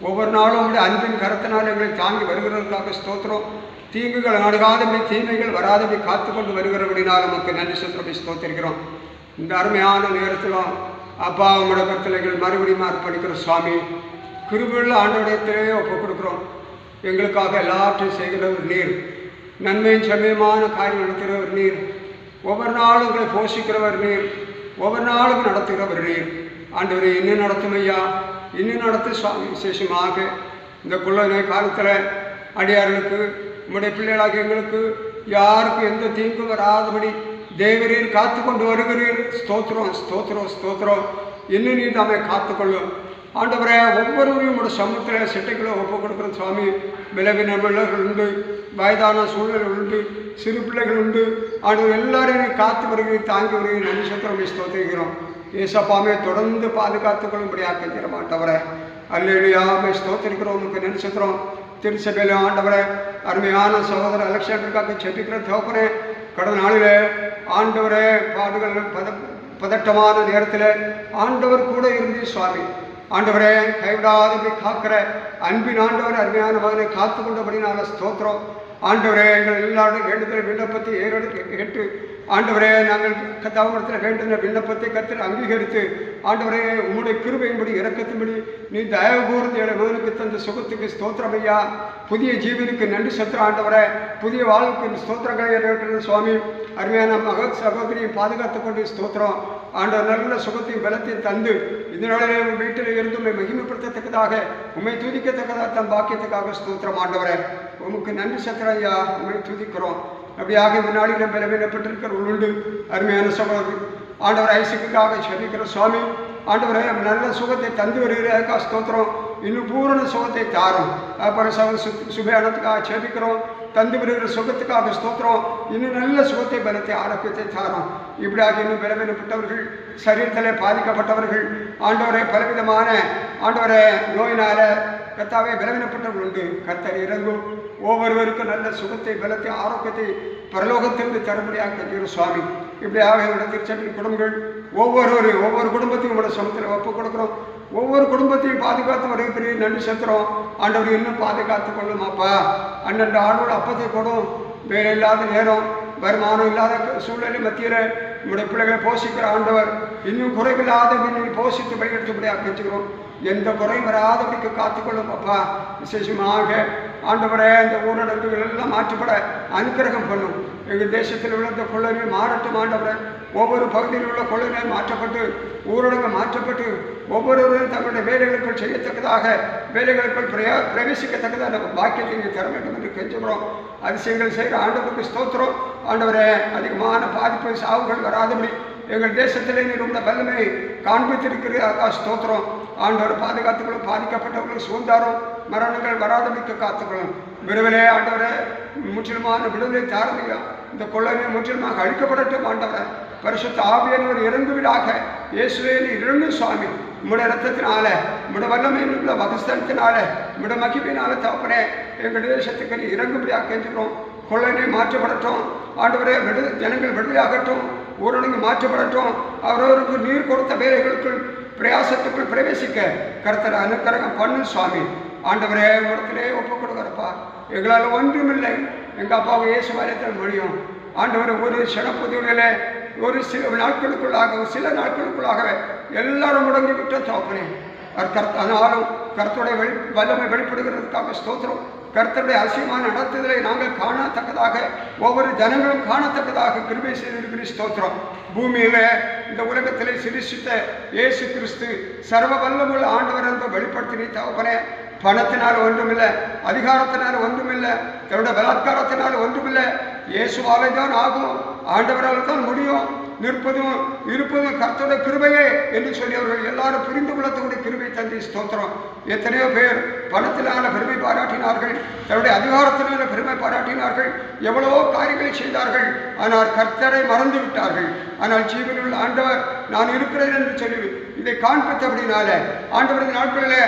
ஒவ்வொரு நாளும் உங்களுடைய அன்பின் கரத்தினால் எங்களை தாங்கி வருகிறதுக்காக ஸ்தோத்திரம். தீங்குகள் அணுகாதபடி, தீமைகள் வராதபடி காத்து கொண்டு வருகிறபடினால் நமக்கு நன்றி செலுத்தி ஸ்தோத்திருக்கிறோம். இந்த அருமையான நேரத்திலும் அப்பா உங்களுடைய கருத்தலைகள் மறுபடியும் அர்ப்பணிக்கிறோம் சுவாமி. கிருபையுள்ள ஆண்டவரிடத்திலே ஒப்புக் கொடுக்குறோம். எங்களுக்காக எல்லாவற்றையும் செய்கிறவர் நீர். நன்மையும் செம்மையுமான காரியம் நடத்துகிறவர் நீர். ஒவ்வொரு நாளும் உங்களை போஷிக்கிறவர் நீர். ஒவ்வொரு நாளும் நடத்துகிறவர் நீர். ஆண்டவரை இன்னும் நடத்தும் ஐயா, இன்னும் நடத்து சுவாமி. விசேஷமாக இந்த கொள்ளை காலத்தில் அடியார்களுக்கு, உங்களுடைய பிள்ளைகளாக எங்களுக்கு யாருக்கும் எந்த தீங்கும் வராதபடி தேவரீர் காத்து கொண்டு வருகிறீர். ஸ்தோத்திரம், ஸ்தோத்திரம், ஸ்தோத்திரம். இன்னும் நீ தாமே காத்துக்கொள்ளும் ஆண்டவரே. ஒவ்வொருவரையும் உங்களுடைய சமூகத்தில் சிட்டைகளை ஒப்புக் கொடுக்குற சுவாமி. விளைவின பிள்ளைகள் உண்டு, வயதான சூழல் உண்டு, சிறு பிள்ளைகள் உண்டு. ஆண்டவர் எல்லாரையும் காத்து வருகிறீர், தாங்கி வருகிறீர். நன்றி சத்திரம் ஸ்தோத்திரிக்கிறோம். ஏசப்பாமே தொடர்ந்து பாதுகாத்துக் கொள்ளும்படியாக கெஞ்சிட மாட்டவரே. அல்லேலூயாமே ஸ்தோத்திரிக்கிறோம். உங்களுக்கு நன்றி சத்திரம். திருச்சபையில் ஆண்டவரே, அருமையான சகோதரர் அலெக்சாண்டருக்காக செபிக்கிற தகப்பனே, கடந்த நாளில் ஆண்டவரே பாடுகள் பதட்டமான நேரத்தில் ஆண்டவர் கூட இருந்து சுவாமி. ஆண்டவரே, கைவிடாதபடி காக்கிற அன்பின் ஆண்டவர் அருமையான மகனை காத்து கொண்டபடினால ஸ்தோத்திரம். ஆண்டவரே, எங்கள் எல்லாரும் வேண்டுதல் விண்ணப்பத்தை ஏற்று ஆண்டவரே, நாங்கள் கத்தாமரத்தில் வேண்டின விண்ணப்பத்தை கத்தில் அங்கீகரித்து ஆண்டவரே, உங்களுடைய கிருபையின்படி இறக்கத்தின்படி நீ தயவு கூர்ந்து என் மகனுக்கு தந்த சுகத்துக்கு ஸ்தோத்திரம் ஐயா. புதிய ஜீவனுக்கு நன்றி சத்திர ஆண்டவரே, புதிய வாழ்வுக்கு ஸ்தோத்திரங்களை சுவாமி. அருமையான மகன் சகோதரியை பாதுகாத்துக் கொண்டு ஸ்தோத்திரம். ஆண்டவர் நல்ல சுகத்தையும் பலத்தையும் தந்து இந்த நாளிலே வீட்டில் இருந்து உண்மை மகிமைப்படுத்தத்தக்கதாக, உண்மை துதிக்கத்தக்கதாக தன் பாக்கியத்துக்காக ஸ்தோத்திரம். ஆண்டவரே, உமக்கு நன்றி சத்திர ஐயா, உண்மை துதிக்கிறோம். அப்படியாக இந்த நாளிலும் பலவீனப்பட்டிருக்கிற உண்டு அருமையான சகோதரி ஆண்டவர் ஐசிக்காக செபிக்கிற சுவாமி. ஆண்டவரே, நல்ல சுகத்தை தந்து வருகிறதுக்காக ஸ்தோத்திரம். இன்னும் பூரண சுகத்தை தாரும். அப்புறம் சுபயானத்துக்காக செபிக்கிறோம். தந்து வருகிற சுகத்துக்காக ஸ்தோத்திரம். இன்னும் நல்ல சுகத்தை, பலத்தை, ஆரோக்கியத்தை தாரும். இப்படியாக இன்னும் பலவீனப்பட்டவர்கள், சரீரத்தில் பாதிக்கப்பட்டவர்கள், ஆண்டவரே பலவிதமான ஆண்டவரே நோயினால கர்த்தாவே பலவீனப்பட்டவர்கள் உண்டு. கர்த்தர் இறங்கும். ஒவ்வொருவருக்கும் நல்ல சுகத்தை, பலத்தை, ஆரோக்கியத்தை பரலோகத்திலிருந்து தரும்படியாக கட்டிடும் சுவாமி. இப்படியாக என்னுடைய திருச்சபையின் குடும்பங்கள் ஒவ்வொரு குடும்பத்தையும் உங்களோட சமத்தில் ஒப்புக் கொடுக்குறோம். ஒவ்வொரு குடும்பத்தையும் பாதுகாத்து வருகிறேன். நன்றி செலுத்துகிறோம். ஆண்டவர் இன்னும் பாதுகாத்து கொள்ளுமாப்பா. அண்ணன் ஆண்டோட அப்பத்தை கொடும். வேலை இல்லாத நேரம், வருமானம் இல்லாத சூழ்நிலை மத்தியில் உங்களுடைய பிள்ளைகளை போஷிக்கிற ஆண்டவர் இன்னும் குறைவில்லாத நீங்கள் போஷித்து வழிநடத்தும்படியாக கெஞ்சுக்கிறோம். எந்த குறையும் வராதபடிக்கு காத்துக்கொள்ளும் அப்பா. விசேஷமாக ஆண்டவரே, இந்த ஊரடங்குகள் எல்லாம் மாற்றப்பட அனுக்கிரகம் பண்ணும். எங்கள் தேசத்தில் உள்ள இந்த கொள்ளைகள் மாறட்டும் ஆண்டவரே. ஒவ்வொரு பகுதியில் உள்ள கொள்ளைகள் மாற்றப்பட்டு, ஊரடங்கு மாற்றப்பட்டு, ஒவ்வொருவரும் தங்களுடைய வேலைகளுக்குள் செய்யத்தக்கதாக, வேலைகளுக்குள் பிரவேசிக்கத்தக்கதாக பாக்கியத்தை நீங்கள் தர வேண்டும் என்று கெஞ்சுகிறோம். அதிசயங்கள் செய்கிற ஆண்டவருக்கு ஸ்தோத்திரம். ஆண்டவரே, அதிகமான பாதிப்பு, சாவுகள் வராதபடி எங்கள் தேசத்திலே நீர் உள்ள வல்லமை காண்பித்திருக்கிறதா ஸ்தோத்திரம். ஆண்டவர் பாதுகாத்துக்களும், பாதிக்கப்பட்டவர்களும் சூழ்ந்தாரும் மரணங்கள் வராதபடிக்கு காத்துக்கொள்ளும். விரைவிலே ஆண்டவரை முற்றிலுமான விடுதலை தாரமையா. இந்த கொள்ளை முற்றிலுமாக அழிக்கப்படட்டும் ஆண்டவரை. பரிசுத்த ஆவியானவர் இறங்குவதாக. இயேசுவே இறங்கு சுவாமி. உம்முடைய ரத்தத்தினால, உம்முடைய வல்லமையில் உள்ள வகஸ்தனத்தினால, உம்முடைய மகிமையினால தகப்பனே எங்கள் தேசத்துக்கு நீ இறங்கும்படியாக கெஞ்சுகிறோம். கொள்ளை மாற்றப்படட்டும் ஆண்டவரே. ஜனங்கள் விடுதலையாகட்டும். ஊரடங்கு மாற்றப்படட்டும். அவரவருக்கு நீர் கொடுத்த வேலைகளுக்குள் பிரயாசத்துக்குள் பிரவேசிக்க கர்த்தர் அனுக்கிரகம் பண்ணு சுவாமி. ஆண்டவரே, உடத்திலே ஒப்புக் கொடுக்குறப்பா. எங்களால் ஒன்றுமில்லை. எங்கள் அப்பாவை இயேசு வாரியத்தில் முடியும் ஆண்டவரை. ஒரு சிறப்புதிலே ஒரு சில நாட்களுக்குள்ளாக எல்லாரும் முடங்கி விட்ட தோப்பனே. ஆனாலும் கர்த்தருடைய வல்லமை வெளிப்படுகிறதுக்காக ஸ்தோத்திரம். கர்த்தருடைய அதிசயமான நடத்துதலை நாங்கள் காணத்தக்கதாக, ஒவ்வொரு ஜனங்களும் காணத்தக்கதாக கிருபை செய்திருக்கிற ஸ்தோத்திரம். பூமியில இந்த உலகத்திலே சிருஷ்டித்த இயேசு கிறிஸ்து சர்வ வல்லமுள்ள ஆண்டவர் என்று வெளிப்படுத்தினி தகப்பனே. பணத்தினால் ஒன்றுமில்லை, அதிகாரத்தினால் ஒன்றுமில்லை, தன்னுடைய பலாத்காரத்தினால் ஒன்றுமில்லை, இயேசுவாலே தான் ஆகும், ஆண்டவரால் தான் முடியும். நிற்பதும் இருப்பதும் கர்த்தருடைய கிருபையே என்று சொல்லி அவர்கள் எல்லாரும் புரிந்து கொள்ளக்கூடிய கிருபை தந்தி ஸ்தோத்திரம். எத்தனையோ பேர் பணத்தினால பெருமை பாராட்டினார்கள், தன்னுடைய அதிகாரத்தினால பெருமை பாராட்டினார்கள், எவ்வளவோ காரியங்களை செய்தார்கள். ஆனால் கர்த்தரை மறந்து விட்டார்கள். ஆனால் ஜீவனுள்ள ஆண்டவர் நான் இருக்கிறேன் என்று சொல்லி இதை காண்பித்தபடினால ஆண்டவரது நாட்களில்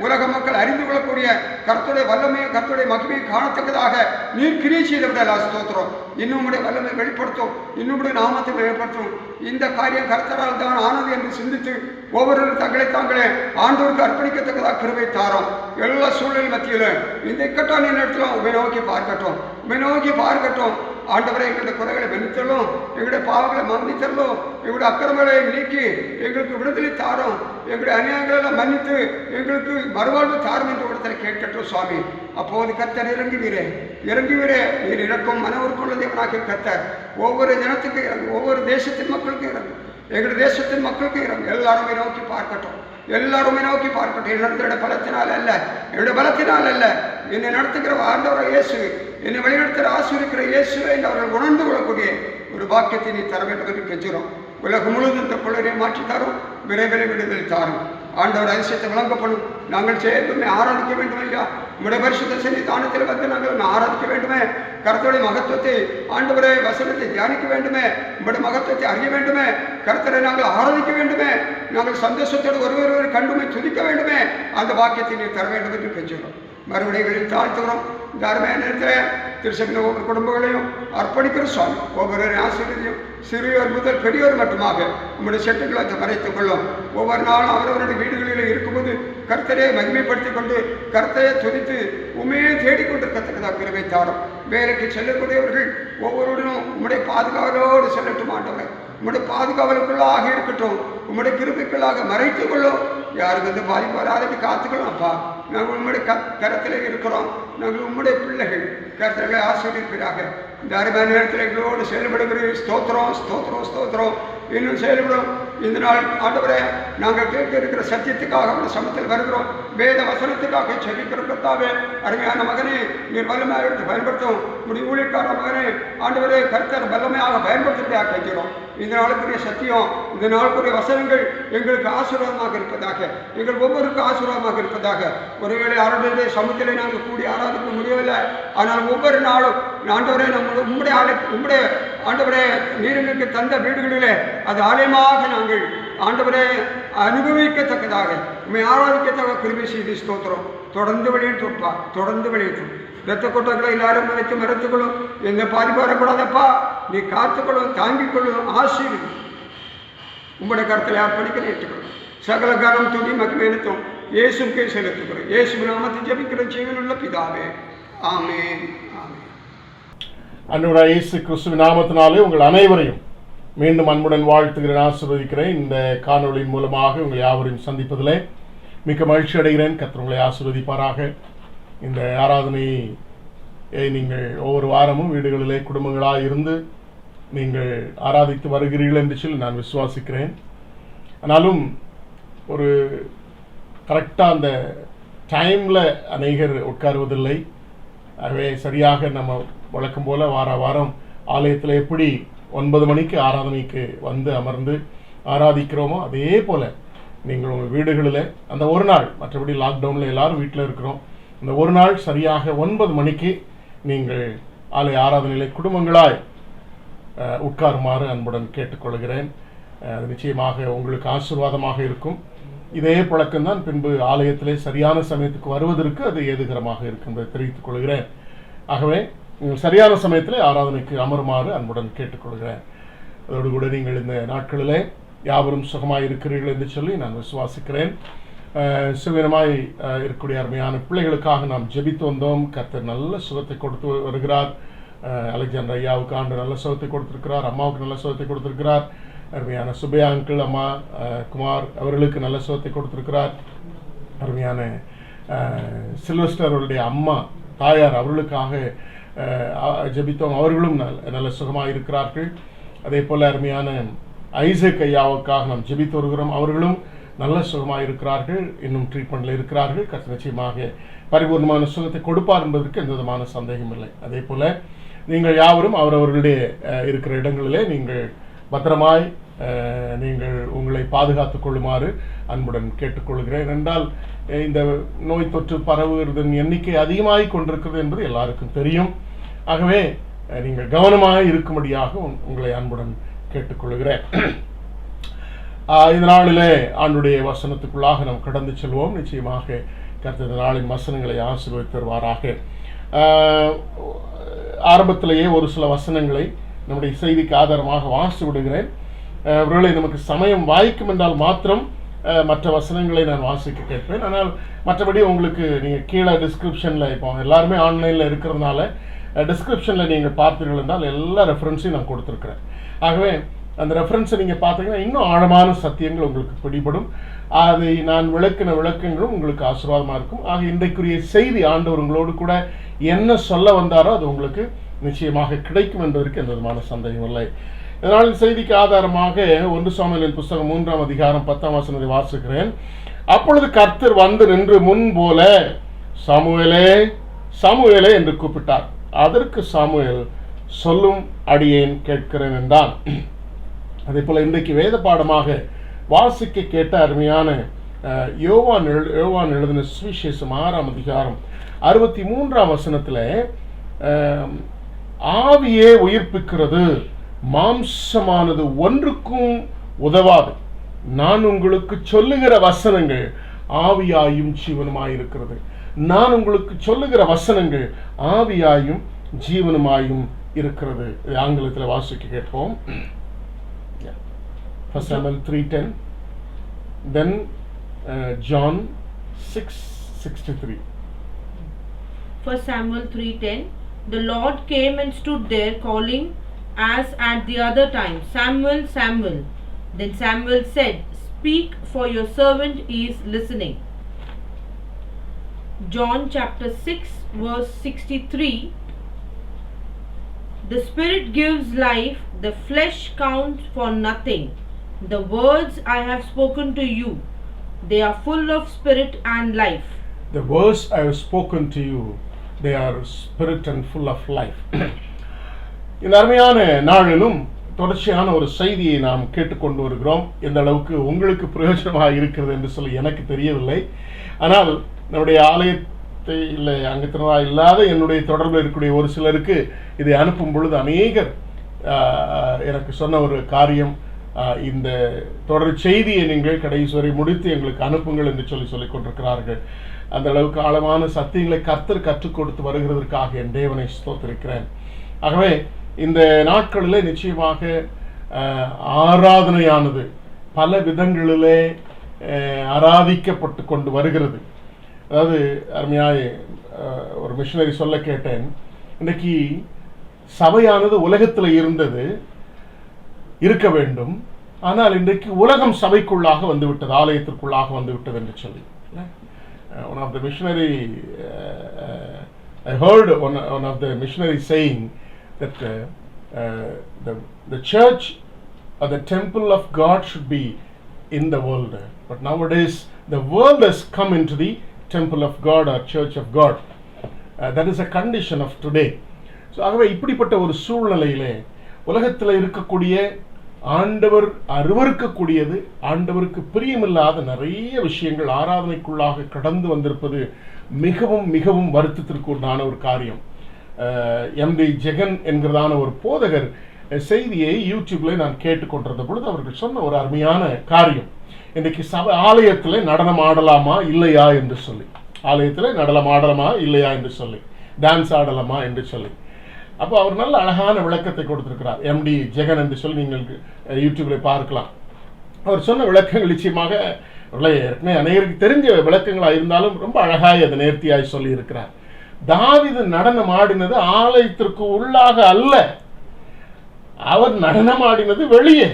உலக மக்கள் அறிந்து கொள்ளக்கூடிய கர்த்தருடைய வல்லமையை, கர்த்தருடைய மகிமையை காணத்தக்கதாக நீர் கிரியை செய்து விடலாம் ஸ்தோத்திரம். இன்னும் உடைய வல்லமை வெளிப்படுத்தும், இன்னும் உடைய நாமத்தை வெளிப்படுத்தும். இந்த காரியம் கர்த்தரால் தான் ஆனது என்று சிந்தித்து ஒவ்வொரு தங்களை தாங்களே ஆண்டவருக்கு அர்ப்பணிக்கத்தக்கதாக கிருபை தாரோம். எல்லா சூழல் மத்தியில் இந்த இக்கட்டான நேரத்திலும் உமை நோக்கி பார்க்கட்டும், உமை நோக்கி பார்க்கட்டும். ஆண்டவரை எங்களுடைய குறைகளை மன்னித்தரலும், எங்களுடைய பாவங்களை மன்னித்தரலும், எங்களுடைய அக்கிரமங்களை நீக்கி எங்களுக்கு விடுதலை தாரும், எங்களுடைய அநியாயங்களெல்லாம் மன்னித்து எங்களுக்கு மறுவாழ்வு தாரும் என்று இடத்துல கேட்கட்டும் சுவாமி. அப்போது கர்த்தர் இறங்குவீரே, இறங்குவீரே. நீர் இறக்கும் மன உறுப்புள்ள தேவனாகிய கர்த்தர் ஒவ்வொரு ஜனத்துக்கும் இறங்கும், ஒவ்வொரு தேசத்தின் மக்களுக்கும் இறங்கும், எங்களுடைய தேசத்தின் மக்களுக்கும் இறங்கும். எல்லாருமே நோக்கி பார்க்கட்டும், எல்லாருமே நோக்கி பார்க்கட்டும். என்னுடைய பலத்தினால் அல்ல, என்னுடைய பலத்தினால் அல்ல, என்னை நடத்துகிற ஆண்டவர் இயேசு, என்னை வழிநடத்துகிற ஆசிரியக்கிற இயேசுவை என்று அவர்கள் உணர்ந்து கொள்ளக்கூடிய ஒரு வாக்கியத்தை நீ தர வேண்டும் என்று கெஞ்சுறோம். உலகம் முழுவதும் இந்த பிள்ளையை மாற்றி தரும், விரைவில் விடுதலை தாரும். ஆண்டவர் அதிசயத்தை விளங்கப்படும். நாங்கள் சேர்ந்து ஆராதிக்க வேண்டும் ஐயா. உங்களுடைய பரிசுத்த சன்னிதானத்தில் வந்து நாங்கள் ஆராதிக்க வேண்டுமே. கர்த்தருடைய மகத்துவத்தை, ஆண்டவரே வசனத்தை தியானிக்க வேண்டுமே. உங்களுடைய மகத்துவத்தை அறிய வேண்டுமே. கர்த்தரை நாங்கள் ஆராதிக்க வேண்டுமே. நாங்கள் சந்தோஷத்தோடு ஒருவர் கண்டுமை துதிக்க வேண்டுமே. அந்த வாக்கியத்தை நீ தர வேண்டும் என்று கெஞ்சுகிறோம். மறுபடிகளில் தாழ்த்துகிறோம். இந்த அருமையான நேரத்தில் திருச்சபையின் ஒவ்வொரு குடும்பங்களையும் அர்ப்பணிக்கிற சுவாமி. ஒவ்வொரு ஆசிரியரையும் சிறியோர் முதல் பெரியோர் மட்டுமாக உங்களுடைய செட்டுகளை மறைத்துக் கொள்ளும். ஒவ்வொரு நாளும் அவரவருடைய வீடுகளில் இருக்கும்போது கர்த்தரை மகிமைப்படுத்திக் கொண்டு கர்த்தரை துதித்து உண்மையை தேடிக்கொண்டிருக்கத்தக்கதாக கிருபை தாரும். வேலைக்கு செல்லக்கூடியவர்கள் ஒவ்வொருடனும் உங்களுடைய பாதுகாவலோடு செல்லட்டும். ஆண்டவரை உங்களுடைய பாதுகாவலுக்குள்ளாக இருக்கட்டும், உங்களுடைய கிருபைக்குள்ளாக மறைத்துக் கொள்ளும். யாருக்கு வந்து பாதிப்பு வராதபடி காத்துக்கணும். அப்பா, நாங்கள் உங்களுடைய கரத்தில் இருக்கிறோம். நாங்கள் உங்களுடைய பிள்ளைகள். கர்த்தர்களை ஆசீர்வதிப்பீராக. இந்த அருமையான நேரத்தில் எங்களோடு செயல்படுகிற ஸ்தோத்திரம், ஸ்தோத்திரம், ஸ்தோத்திரம். இன்னும் செயல்படும். இந்த நாள் ஆண்டவரே நாங்கள் கேட்க இருக்கிற சத்தியத்துக்காக அவருடைய சமத்தில் வருகிறோம். வேத வசனத்துக்காக செபிக்கிற கர்த்தாவே, அருமையான மகனே நீர் வல்லமையாக எடுத்து பயன்படுத்தும். உடைய ஊழியக்கார மகனே ஆண்டவரே கர்த்தர் வல்லமையாக பயன்படுத்தும்படியாக கேட்கிறோம். இந்த நாளுக்குரிய சத்தியம், இந்த நாளுக்குரிய வசனங்கள் எங்களுக்கு ஆசீர்வாதமாக இருப்பதாக, எங்கள் ஒவ்வொருக்கும் ஆசீர்வாதமாக இருப்பதாக. ஒருவேளை ஆராதனை சமூகத்திலே நாங்கள் கூடி ஆராதிக்க முடியவில்லை. ஆனால் ஒவ்வொரு நாளும் ஆண்டவரே உம்முடைய ஆண்டவரே நீர் எங்களுக்கு தந்த வீடுகளிலே அது ஆலயமாக நாங்கள் ஆண்டவரே அனுபவிக்கத்தக்கதாக உண்மை ஆராதிக்கத்தக்க கிருபை செய்து ஸ்தோத்திரம். தொடர்ந்து வெளியிட்டுப்பா, தொடர்ந்து வெளியிட்டும். இரத்த கொட்டங்களை எல்லாரும் வைத்து மறைத்துக்கொள்ளும். எந்த பாதிப்பு வரக்கூடாதப்பா, நீ காத்துக்கொள்ளும், தாங்கிக் கொள்ளும், ஆசீர்வதி. உங்களுடைய கருத்தில் அர்ப்பணிக்க ஏற்றுக்கொள்ளும். சகல கனம் துணி மகிமையிலும் இயேசுக்கே செலுத்துகிறோம். இயேசு நாமத்தை ஜெபிக்கிற ஜீவனுள்ள பிதாவே, ஆமென். அன்றுவராய் இயேசு கிறிஸ்துவின் நாமத்தினாலே உங்கள் அனைவரையும் மீண்டும் அன்புடன் வாழ்த்துகிறேன், ஆசீர்வதிக்கிறேன். இந்த காணொளியின் மூலமாக உங்கள் யாவரையும் சந்திப்பதிலே மிக்க மகிழ்ச்சி அடைகிறேன். கர்த்தர் உங்களை ஆசீர்வதிப்பாராக. இந்த ஆராதனையை நீங்கள் ஒவ்வொரு வாரமும் வீடுகளிலே குடும்பங்களாக இருந்து நீங்கள் ஆராதித்து வருகிறீர்கள் என்று சொல்லி நான் விசுவாசிக்கிறேன். ஆனாலும் ஒரு கரெக்டாக அந்த டைமில் அநேகர் உட்காருவதில்லை. ஆகவே சரியாக நம்ம வழக்கம் போல் வாரம் ஆலயத்தில் எப்படி 9 மணிக்கு ஆராதனைக்கு வந்து அமர்ந்து ஆராதிக்கிறோமோ அதே போல் நீங்கள் உங்கள் வீடுகளில் அந்த ஒரு நாள், மற்றபடி லாக்டவுனில் எல்லாரும் வீட்டில் இருக்கிறோம், இந்த ஒரு நாள் சரியாக 9 மணிக்கு நீங்கள் ஆலய ஆராதனையிலே குடும்பங்களாய் உட்காருமாறு அன்புடன் கேட்டுக்கொள்கிறேன். அது நிச்சயமாக உங்களுக்கு ஆசீர்வாதமாக இருக்கும். இதே பழக்கம்தான் பின்பு ஆலயத்திலே சரியான சமயத்துக்கு வருவதற்கு அது ஏதுகரமாக இருக்கும் என்பதை தெரிவித்துக் கொள்கிறேன். ஆகவே நீங்கள் சரியான சமயத்தில் ஆராதனைக்கு அமருமாறு அன்புடன் கேட்டுக்கொள்கிறேன். அதோடு கூட நீங்கள் இந்த நாட்களிலே யாவரும் சுகமாய் இருக்கிறீர்கள் என்று சொல்லி நான் விசுவாசிக்கிறேன். சுகமாய் இருக்கக்கூடிய அருமையான பிள்ளைகளுக்காக நாம் ஜெபித்து வந்தோம். கர்த்தர் நல்ல சுகத்தை கொடுத்து வருகிறார். அலெக்சாண்டர் ஐயாவுக்கு ஆண்டு நல்ல சுகத்தை கொடுத்திருக்கிறார், அம்மாவுக்கு நல்ல சுகத்தை கொடுத்திருக்கிறார். அருமையான சுபையா அங்கிள், அம்மா குமார் அவர்களுக்கு நல்ல சுகத்தை கொடுத்திருக்கிறார். அருமையான சில்வஸ்டர் அவருடைய அம்மா தாயார் அவர்களுக்காக ஜெபித்தோம். அவர்களும் நல்ல சுகமாக இருக்கிறார்கள். அதே போல் அருமையான ஐசக் ஐயாவுக்காக நாம் ஜெபித்து வருகிறோம். அவர்களும் நல்ல சுகமாக இருக்கிறார்கள், இன்னும் ட்ரீட்மெண்ட்டில் இருக்கிறார்கள். கர்த்தர் நிச்சயமாக பரிபூர்ணமான சுகத்தை கொடுப்பார் என்பதற்கு எந்த விதமான சந்தேகம் இல்லை. அதே போல் நீங்கள் யாவரும் அவரவர்களுடைய இருக்கிற இடங்களிலே நீங்கள் பத்திரமாய் நீங்கள் உங்களை பாதுகாத்துக் கொள்ளுமாறு அன்புடன் கேட்டுக்கொள்கிறேன். என்றால் இந்த நோய் தொற்று பரவுகிறதன் எண்ணிக்கை அதிகமாகிக் கொண்டிருக்கிறது என்பது எல்லாருக்கும் தெரியும். ஆகவே நீங்கள் கவனமாக இருக்கும்படியாக உங்களை அன்புடன் கேட்டுக்கொள்கிறேன். இந்த நாளிலே ஆண்டுடைய வசனத்துக்குள்ளாக நாம் கடந்து செல்வோம். நிச்சயமாக கர்த்தர் இந்த நாளின் வசனங்களை ஆசீர்வதித்து தருவாராக. ஆரம்பத்திலேயே ஒரு சில வசனங்களை நம்முடைய செய்திக்கு ஆதாரமாக வாசித்து விடுகிறேன். ஒருவேளை நமக்கு சமயம் வாய்க்கும் என்றால் மாத்திரம் மற்ற வசனங்களை நான் வாசிக்க கேட்பேன். ஆனால் மற்றபடி உங்களுக்கு நீங்கள் கீழே டிஸ்கிரிப்ஷனில், இப்போ எல்லாருமே ஆன்லைனில் இருக்கிறதுனால டிஸ்கிரிப்ஷனில் நீங்கள் பார்த்தீர்கள் என்றால் எல்லா ரெஃபரன்ஸையும் நான் கொடுத்துருக்குறேன். ஆகவே அந்த ரெஃபரன்ஸை நீங்கள் பார்த்தீங்கன்னா இன்னும் ஆழமான சத்தியங்கள் உங்களுக்கு பிடிபடும். அதை நான் விளக்கின விளக்கங்களும் உங்களுக்கு ஆசீர்வாதமாக இருக்கும். ஆக இன்றைக்குரிய செய்தி ஆண்டவர் உங்களோடு கூட என்ன சொல்ல வந்தாரோ அது உங்களுக்கு நிச்சயமாக கிடைக்கும் என்பதற்கு எந்த விதமான சந்தேகம் இல்லை. இதனால் செய்திக்கு ஆதாரமாக 1 சாமுவேலின் புஸ்தகம் 3ஆம் அதிகாரம் 10ஆம் வசனத்தை வாசிக்கிறேன். அப்பொழுது கர்த்தர் வந்து நின்று முன் போல சாமுவேலே சாமுவேலே என்று கூப்பிட்டார். அதற்கு சாமுவேல் சொல்லும் அடியேன் கேட்கிறேன் என்றான். அதே போல இன்றைக்கு வேத பாடமாக வாசிக்க கேட்ட அருமையான யோவான் எழுதின சுவிசேஷம் 6ஆம் அதிகாரம் 63ஆம் வசனத்தில் ஆவியே உயிர்ப்பிக்கிறது, மாம்சமானது ஒன்றுக்கும் உதவாது. நான் உங்களுக்கு சொல்லுகிற வசனங்கள் ஆவியாயும் ஜீவனுமாயிருக்கிறது. நான் உங்களுக்கு சொல்லுகிற வசனங்கள் ஆவியாயும் ஜீவனுமாயும் இருக்கிறது. ஆங்கிலத்தில் வாசிக்க கேட்போம். First Samuel 3:10, then John 6:63. First Samuel 3:10. The Lord came and stood there, calling as at the other time, Samuel, Samuel. Then Samuel said, Speak, for your servant is listening. John chapter 6 verse 63. The Spirit gives life, the flesh counts for nothing. The words I have spoken to you, they are full of spirit and life. The words I have spoken to you, they are spirit and full of life. இந்த அருமையான நாளிலும் தொடர்ச்சியான ஒரு செய்தியை நாம் கேட்டுக்கொண்டு வருகிறோம். எந்த அளவுக்கு உங்களுக்கு பிரயோஜனமாக இருக்கிறது என்று சொல்லி எனக்கு தெரியவில்லை. ஆனால் நம்முடைய ஆலயத்தை இல்லை அங்கத்தினராக இல்லாத என்னுடைய தொடர்பில் இருக்கக்கூடிய ஒரு சிலருக்கு இதை அனுப்பும் பொழுது அநேகர் எனக்கு சொன்ன ஒரு காரியம், இந்த தொடர் செய்தியை நீங்கள் கடைசி வரை முடித்து எங்களுக்கு அனுப்புங்கள் என்று சொல்லிக் கொண்டிருக்கிறார்கள். அந்த அளவுக்கு ஆழமான சத்தியங்களை கர்த்தர் கற்றுக் கொடுத்து வருகிறதற்காக என் தேவனை ஸ்தோத்திரிக்கிறேன். ஆகவே இந்த நாட்களிலே நிச்சயமாக ஆராதனையானது பல விதங்களிலே ஆராதிக்கப்பட்டு கொண்டு வருகிறது. அதாவது அருமையாய் ஒரு மிஷனரி சொல்ல கேட்டேன், இன்னைக்கு சபையானது உலகத்தில் இருக்க வேண்டும், ஆனால் இன்றைக்கு உலகம் சபைக்குள்ளாக வந்துவிட்டது, ஆலயத்திற்குள்ளாக வந்துவிட்டது என்று சொல்லி. One of the missionary, I heard one of the missionaries saying that the church or the temple of God should be in the world, but nowadays the world has come into the temple of God or church of God. That is a condition of today. So ஆகவே இப்படிப்பட்ட ஒரு சூழ்நிலையிலே உலகத்தில் இருக்கக்கூடிய ஆண்டவர் அருவருக்கக்கூடியது, ஆண்டவருக்கு பிரியமில்லாத நிறைய விஷயங்கள் ஆராதனைக்குள்ளாக கடந்து வந்திருப்பது மிகவும் மிகவும் வருத்தத்திற்கு உண்டான ஒரு காரியம். எம்டி ஜெகன் என்கிறதான ஒரு போதகர் செய்தியை யூடியூப்ல நான் கேட்டுக்கொண்டிருந்த பொழுது அவர்கள் சொன்ன ஒரு அருமையான காரியம், இன்றைக்கு ஆலயத்தில் நடனம் ஆடலாமா இல்லையா என்று சொல்லி, ஆலயத்தில் நடனம் ஆடலாமா இல்லையா என்று சொல்லி, டான்ஸ் ஆடலாமா என்று சொல்லி. அப்போ அவர் நல்ல அழகான விளக்கத்தை கொடுத்திருக்கிறார். எம்டி ஜெகன் என்று சொல்லி நீங்கள் யூடியூப்ல பார்க்கலாம். அவர் சொன்ன விளக்கங்கள் நிச்சயமாக அநேகருக்கு தெரிஞ்ச விளக்கங்களாக இருந்தாலும் ரொம்ப அழகாய் அதை நேர்த்தியாய் சொல்லி இருக்கிறார். தாவீது நடனம் ஆடினது ஆலயத்திற்கு உள்ளாக அல்ல, அவர் நடனம் ஆடினது வெளியே.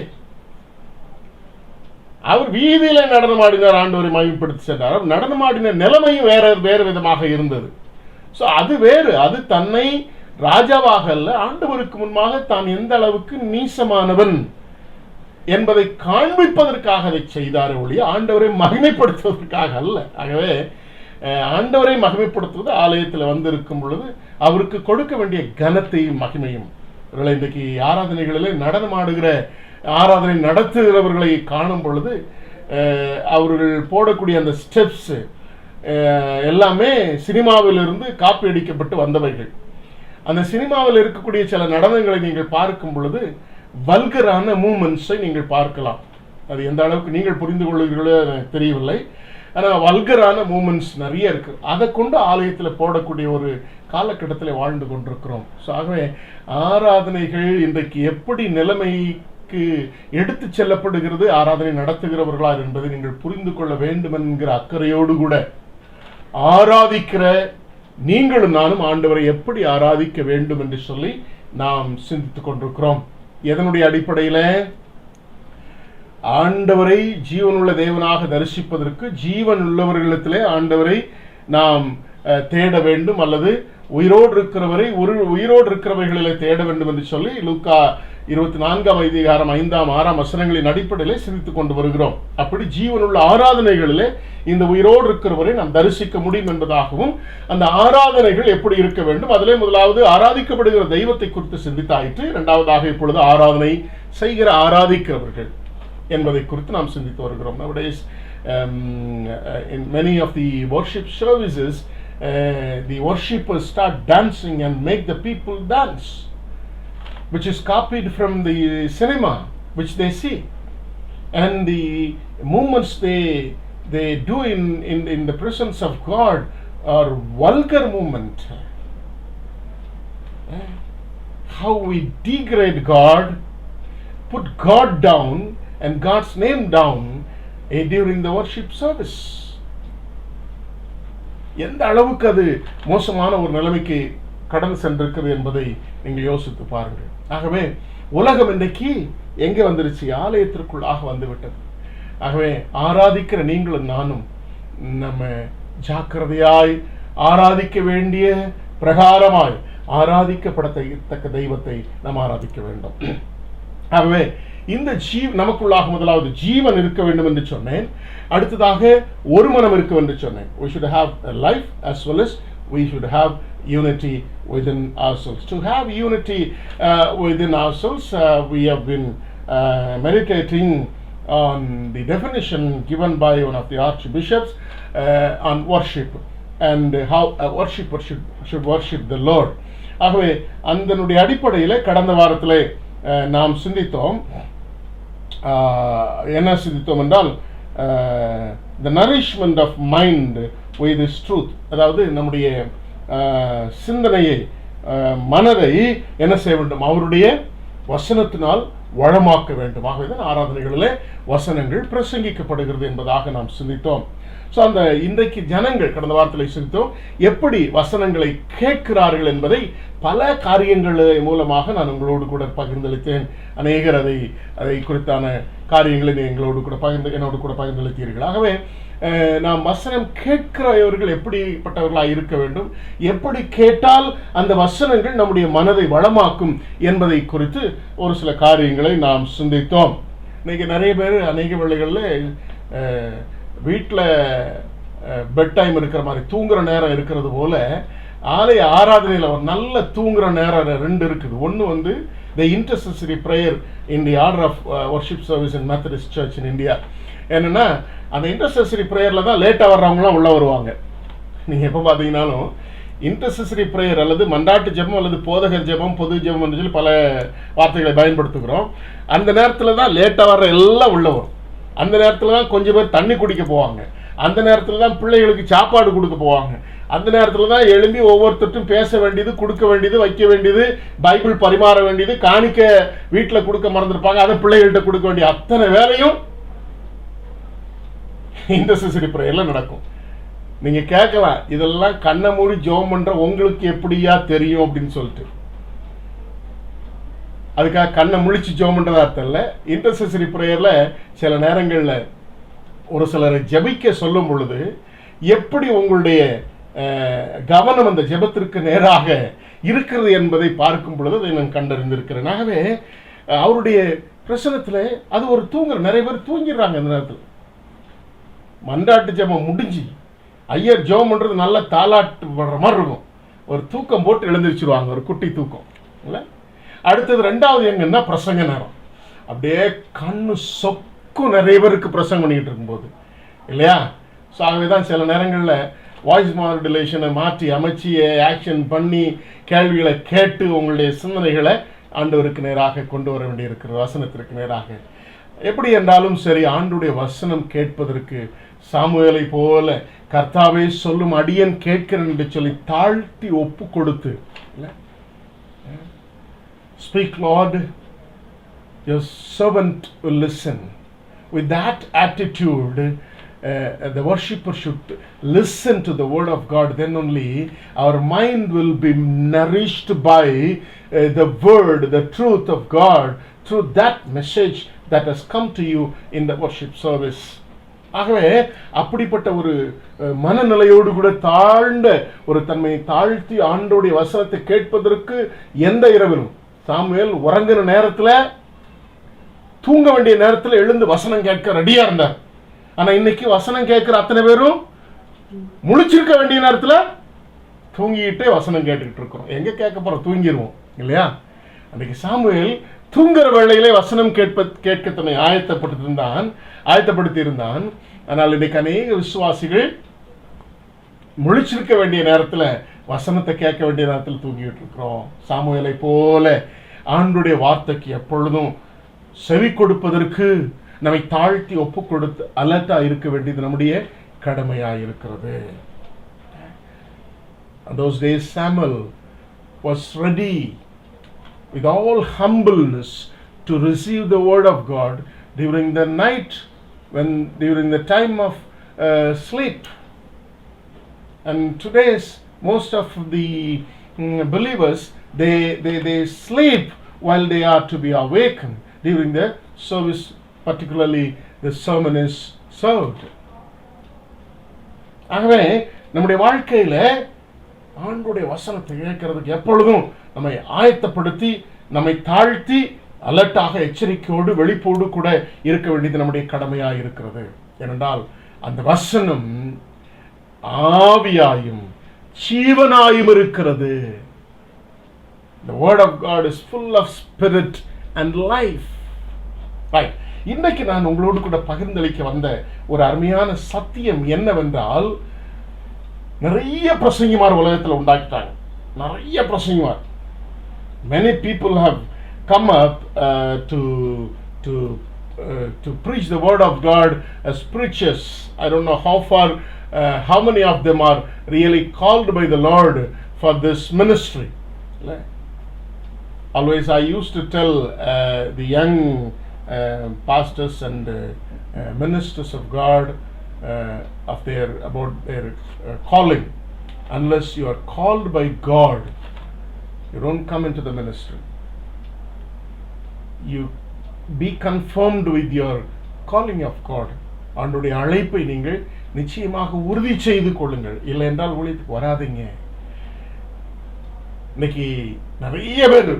அவர் வீதியில நடனமாடினார், ஆண்டவரை மகிமைப்படுத்தி சென்றார். அவர் நடனமாடின நிலைமையும் வேறு விதமாக இருந்தது. ஸோ அது வேறு. அது தன்னை ராஜாவாக அல்ல, ஆண்டவருக்கு முன்பாக தான் எந்த அளவுக்கு நீசமானவன் என்பதை காண்பிப்பதற்காக அதை செய்தார் ஒழிய ஆண்டவரை மகிமைப்படுத்துவதற்காக அல்ல. ஆகவே ஆண்டவரை மகிமைப்படுத்துவது ஆலயத்தில் வந்திருக்கும் பொழுது அவருக்கு கொடுக்க வேண்டிய கனத்தையும் மகிமையும். இன்றைக்கு ஆராதனைகளில் நடனமாடுகிற ஆராதனை நடத்துகிறவர்களை காணும் பொழுது அவர்கள் போடக்கூடிய அந்த ஸ்டெப்ஸ் எல்லாமே சினிமாவிலிருந்து காப்பி அடிக்கப்பட்டு வந்தவைகள். அந்த சினிமாவில் இருக்கக்கூடிய சில நடனங்களை நீங்கள் பார்க்கும் பொழுது வல்கரான மூமெண்ட்ஸை நீங்கள் பார்க்கலாம். அது எந்த அளவுக்கு நீங்கள் புரிந்து கொள்ளுகிறீர்களோ எனக்கு தெரியவில்லை. ஆனால் வல்கரான மூமெண்ட்ஸ் நிறைய இருக்கு. அதை கொண்டு ஆலயத்தில் போடக்கூடிய ஒரு காலகட்டத்தில் வாழ்ந்து கொண்டிருக்கிறோம். ஸோ ஆகவே ஆராதனைகள் இன்றைக்கு எப்படி நிலைமைக்கு எடுத்து செல்லப்படுகிறது, ஆராதனை நடத்துகிறவர்களா என்பதை நீங்கள் புரிந்து கொள்ள வேண்டும் என்கிற அக்கறையோடு கூட ஆராதிக்கிற நீங்களும் நானும் ஆண்டவரை எப்படி ஆராதிக்க வேண்டும் என்று சொல்லி நாம் சிந்தித்துக் கொண்டிருக்கிறோம். எதனுடைய அடிப்படையில்? ஆண்டவரை ஜீவனுள்ள தேவனாக தரிசிப்பதற்கு ஜீவன் உள்ளவர்களிடத்திலே ஆண்டவரை நாம் தேட வேண்டும், அல்லது உயிரோடு இருக்கிறவர்களிலே தேட வேண்டும் என்று சொல்லி லூக்கா 24:5-6 அடிப்படையிலே சிந்தித்துக் கொண்டு வருகிறோம். அப்படி ஜீவனுள்ள ஆராதனைகளிலே இந்த உயிரோடு இருக்கிறவரை நாம் தரிசிக்க முடியும் என்பதாகவும், அந்த ஆராதனைகள் எப்படி இருக்க வேண்டும், அதிலே முதலாவது ஆராதிக்கப்படுகிற தெய்வத்தை குறித்து சிந்தித்தாயிற்று. இரண்டாவதாக இப்பொழுது ஆராதனை செய்கிற ஆராதிக்கிறவர்கள் என்பதை குறித்து நாம் சிந்தித்து வருகிறோம். Nowadays, in many of the worship services, the worshippers start dancing and make the people dance, which is copied from the cinema which they see, and the movements they do in the presence of God are vulgar movement. How we degrade God, put God down and God's name down during the worship service. எந்த அளவுக்கு அது மோசமான ஒரு நிலைமைக்கு கடந்து சென்றிருக்கிறது என்பதை நீங்கள் யோசித்து பாருங்கள். ஆகவே உலகம் இன்றைக்கு எங்கே வந்துருச்சு? ஆலயத்திற்குள்ளாக வந்துவிட்டது. ஆகவே ஆராதிக்கிற நீங்களும் நானும் நம்ம ஜாக்கிரதையாய் ஆராதிக்க வேண்டிய பிரகாரமாய் ஆராதிக்கப்படத்தக்க தெய்வத்தை நாம் ஆராதிக்க வேண்டும். ஆகவே இந்த நமக்குள்ளாக முதலாவது ஜீவன் இருக்க வேண்டும் என்று சொன்னேன். அடுத்ததாக ஒரு மனம் இருக்க வேண்டும் என்று சொன்னேன். We should have a life as well as we should have unity within ourselves. To have unity within ourselves, we have been meditating on the definition given by one of the archbishops on worship and how a worshipper should worship the Lord. ஆகவே அதனுடைய அடிப்படையில் கடந்த வாரத்திலே நாம் சிந்தித்தோம். என்ன சிந்தித்தோம் என்றால், the nourishment of mind with this truth, அதாவது நம்முடைய சிந்தனையை, மனதை என்ன செய்ய வேண்டும்? அவருடைய வசனத்தினால் வளமாக்க வேண்டும். ஆகவேதான் ஆராதனைகளிலே வசனங்கள் பிரசங்கிக்கப்படுகிறது என்பதாக நாம் சிந்தித்தோம். ஸோ அந்த இன்றைக்கு ஜனங்கள் கடந்த வாரத்தில் சிந்தித்தோம் எப்படி வசனங்களை கேட்கிறார்கள் என்பதை பல காரியங்கள் மூலமாக நான் உங்களோடு கூட பகிர்ந்தளித்தேன். அநேகர் அதை குறித்தான காரியங்களை என்னோடு கூட பகிர்ந்தளித்தீர்கள். ஆகவே நாம் வசனம் கேட்கிறவர்கள் எப்படிப்பட்டவர்களாக இருக்க வேண்டும், எப்படி கேட்டால் அந்த வசனங்கள் நம்முடைய மனதை வளமாக்கும் என்பதை குறித்து ஒரு சில காரியங்களை நாம் சிந்தித்தோம். இன்னைக்கு நிறைய பேர் அநேக வேளைகளில் வீட்டில் பெட் டைம் இருக்கிற மாதிரி தூங்குற நேரம் இருக்கிறது போல ஆலய ஆராதனையில் ஒரு நல்ல தூங்குற நேரம் ரெண்டு இருக்குது. ஒன்று the intercessory prayer in the order of worship service in Methodist Church in India. என்னன்னா அந்த இன்டர்செசரி ப்ரேயரில் தான் லேட்டாக வர்றவங்களாம் உள்ளே வருவாங்க. நீங்கள் எப்போ பார்த்தீங்கன்னாலும் இன்டர்செசரி ப்ரேயர் அல்லது மண்டாட்டு ஜெபம் அல்லது போதகர் ஜெபம், பொது ஜெபம் என்று சொல்லி பல வார்த்தைகளை பயன்படுத்துகிறோம். அந்த நேரத்தில் தான் லேட்டாக வர்ற எல்லாம் உள்ளே வரும். அந்த நேரத்தில் தான் கொஞ்சம் பேர் தண்ணி குடிக்க போவாங்க. அந்த நேரத்தில் தான் பிள்ளைகளுக்கு சாப்பாடு கொடுக்க போவாங்க. அந்த நேரத்தில் தான் எழும்பி ஒவ்வொருத்தரும் பேச வேண்டியது, கொடுக்க வேண்டியது, வைக்க வேண்டியது, பைபிள் பரிமாற வேண்டியது, காணிக்க வீட்டில் கொடுக்க மறந்துருப்பாங்க, அதை பிள்ளைகள்கிட்ட கொடுக்க வேண்டிய அத்தனை வேலையும் இன்டர்செசரி பிரேயர்ல நடக்கும். நீங்க கேட்கலாம், இதெல்லாம் கண்ணை மூடி ஜெபம் பண்ற உங்களுக்கு எப்படியா தெரியும் அப்படின்னு சொல்லிட்டு. அதுக்காக கண்ணை முழிச்சு ஜெபம் பண்றதா அர்த்தம் இல்லை. இன்டர்செசரி ப்ரேயர்ல சில நேரங்களில் ஒரு சிலரை ஜெபிக்க சொல்லும் பொழுது எப்படி உங்களுடைய கவனம் அந்த ஜெபத்திற்கு நேராக இருக்கிறது என்பதை பார்க்கும் பொழுது அதை நான் கண்டறிந்திருக்கிறேன். ஆகவே அவருடைய பிரசனத்தில் அது ஒரு தூங்குற, நிறைய பேர் தூங்கிடுறாங்க அந்த நேரத்தில். மன்றாட்டு ஜெபம் முடிஞ்சு ஐயர் ஜெபம் பண்றது நல்ல தாலாட்டு படுற மாதிரி இருக்கும், ஒரு தூக்கம் போட்டு எழுந்திரிச்சிருவாங்க, ஒரு குட்டி தூக்கம் இல்லை. அடுத்தது ரெண்டாவது எங்கன்னா பிரசங்க நேரம், அப்படியே கண்ணு சொக்கும் நிறைய பேருக்கு பிரசங்கம் பண்ணிக்கிட்டு இருக்கும்போது இல்லையா. ஸோ ஆகவே தான் சில நேரங்களில் வாய்ஸ் மாடுலேஷனை மாற்றி அமைச்சி ஆக்ஷன் பண்ணி கேள்விகளை கேட்டு உங்களுடைய சிந்தனைகளை ஆண்டவருக்கு நேராக கொண்டு வர வேண்டியிருக்கிறது, வசனத்திற்கு நேராக. எப்படி என்றாலும் சரி, ஆண்டுடைய வசனம் கேட்பதற்கு சாமுவேலை போல கர்த்தாவே சொல்லும் அடியன் கேட்கிறேன் என்று சொல்லி தாழ்த்தி ஒப்பு கொடுத்து, Speak, Lord, your servant will listen. With that attitude, the worshipper should listen to the word of God. Then only our mind will be nourished by the word, the truth of God, through that message that has come to you in the worship service. ஆகவே அப்படிப்பட்ட ஒரு மனநிலையோடு கூட தாழ்ந்த ஒரு தன்மையை தாழ்த்தி ஆண்டோடைய வசனத்தை கேட்பதற்கு எந்த இரவிலும், சாமுவேல் உறங்குற நேரத்தில், தூங்க வேண்டிய நேரத்தில் எழுந்து வசனம் கேட்க ரெடியா இருந்தார். ஆனா இன்னைக்கு வசனம் கேட்கிற அத்தனை பேரும் முழிச்சிருக்க வேண்டிய நேரத்தில் தூங்கிட்டே வசனம் கேட்டுக்கிட்டு இருக்கோம். எங்க கேட்க போறோம், தூங்கிடுவோம் இல்லையா. அன்றைக்கு சாமுவேல் தூங்குற வேளையிலே வசனம் கேட்க தன்னை ஆயத்தப்படுத்தி இருந்தான். ஆனால் இன்னைக்கு அநேக விசுவாசிகள் முழிச்சிருக்க வேண்டிய நேரத்தில் வசனத்தை கேட்க வேண்டிய நேரத்தில் தூங்கிட்டு இருக்கிறோம். சாமுவேலை போல ஆண்டுடைய வார்த்தைக்கு எப்பொழுதும் செவி கொடுப்பதற்கு நம்மை தாழ்த்தி ஒப்பு கொடுத்து அலர்ட்டா இருக்க வேண்டியது நம்முடைய கடமையா இருக்கிறது. Those days Samuel was ready with all humbleness to receive the word of God during the night, during the time of sleep. And today's most of the believers they sleep while they are to be awakened during the service, particularly the sermon is served. ஆகவே நம்முடைய வாழ்க்கையில ஆண்டவருடைய வசனத்தை கேட்கிறதுக்கு எப்பொழுதும் நம்மை ஆயத்தப்படுத்தி நம்மை தாழ்த்தி அலர்ட்டாக எச்சரிக்கையோடு வெளிப்போடு கூட இருக்க வேண்டியது நம்முடைய கடமையாக இருக்கிறது. ஏனென்றால் அந்த வசனம் ஆவியாயும் ஜீவனாயும் இருக்கிறது. The word of God is full of spirit and life. Right. இன்றைக்கு நான் உங்களோடு கூட பகிர்ந்தளிக்க வந்த ஒரு அருமையான சத்தியம் என்னவென்றால், நிறைய பிரசங்கிமார் உலகத்தில் உண்டாக்கிட்டாங்க, நிறைய பிரசங்கிமார். Many people have come up to preach the word of God as preachers. I don't know how many of them are really called by the Lord for this ministry. Always I used to tell the young pastors and ministers of God about their calling. Unless you are called by God, you don't come into the ministry. You be confirmed with your calling of God. ஆண்டவருடைய அழைப்பை நீங்கள் நிச்சயமாக உறுதி செய்து கொள்ளுங்கள். இல்லை என்றால் ஊழியத்துக்கு வராதீங்க. இன்னைக்கு நிறைய பேர்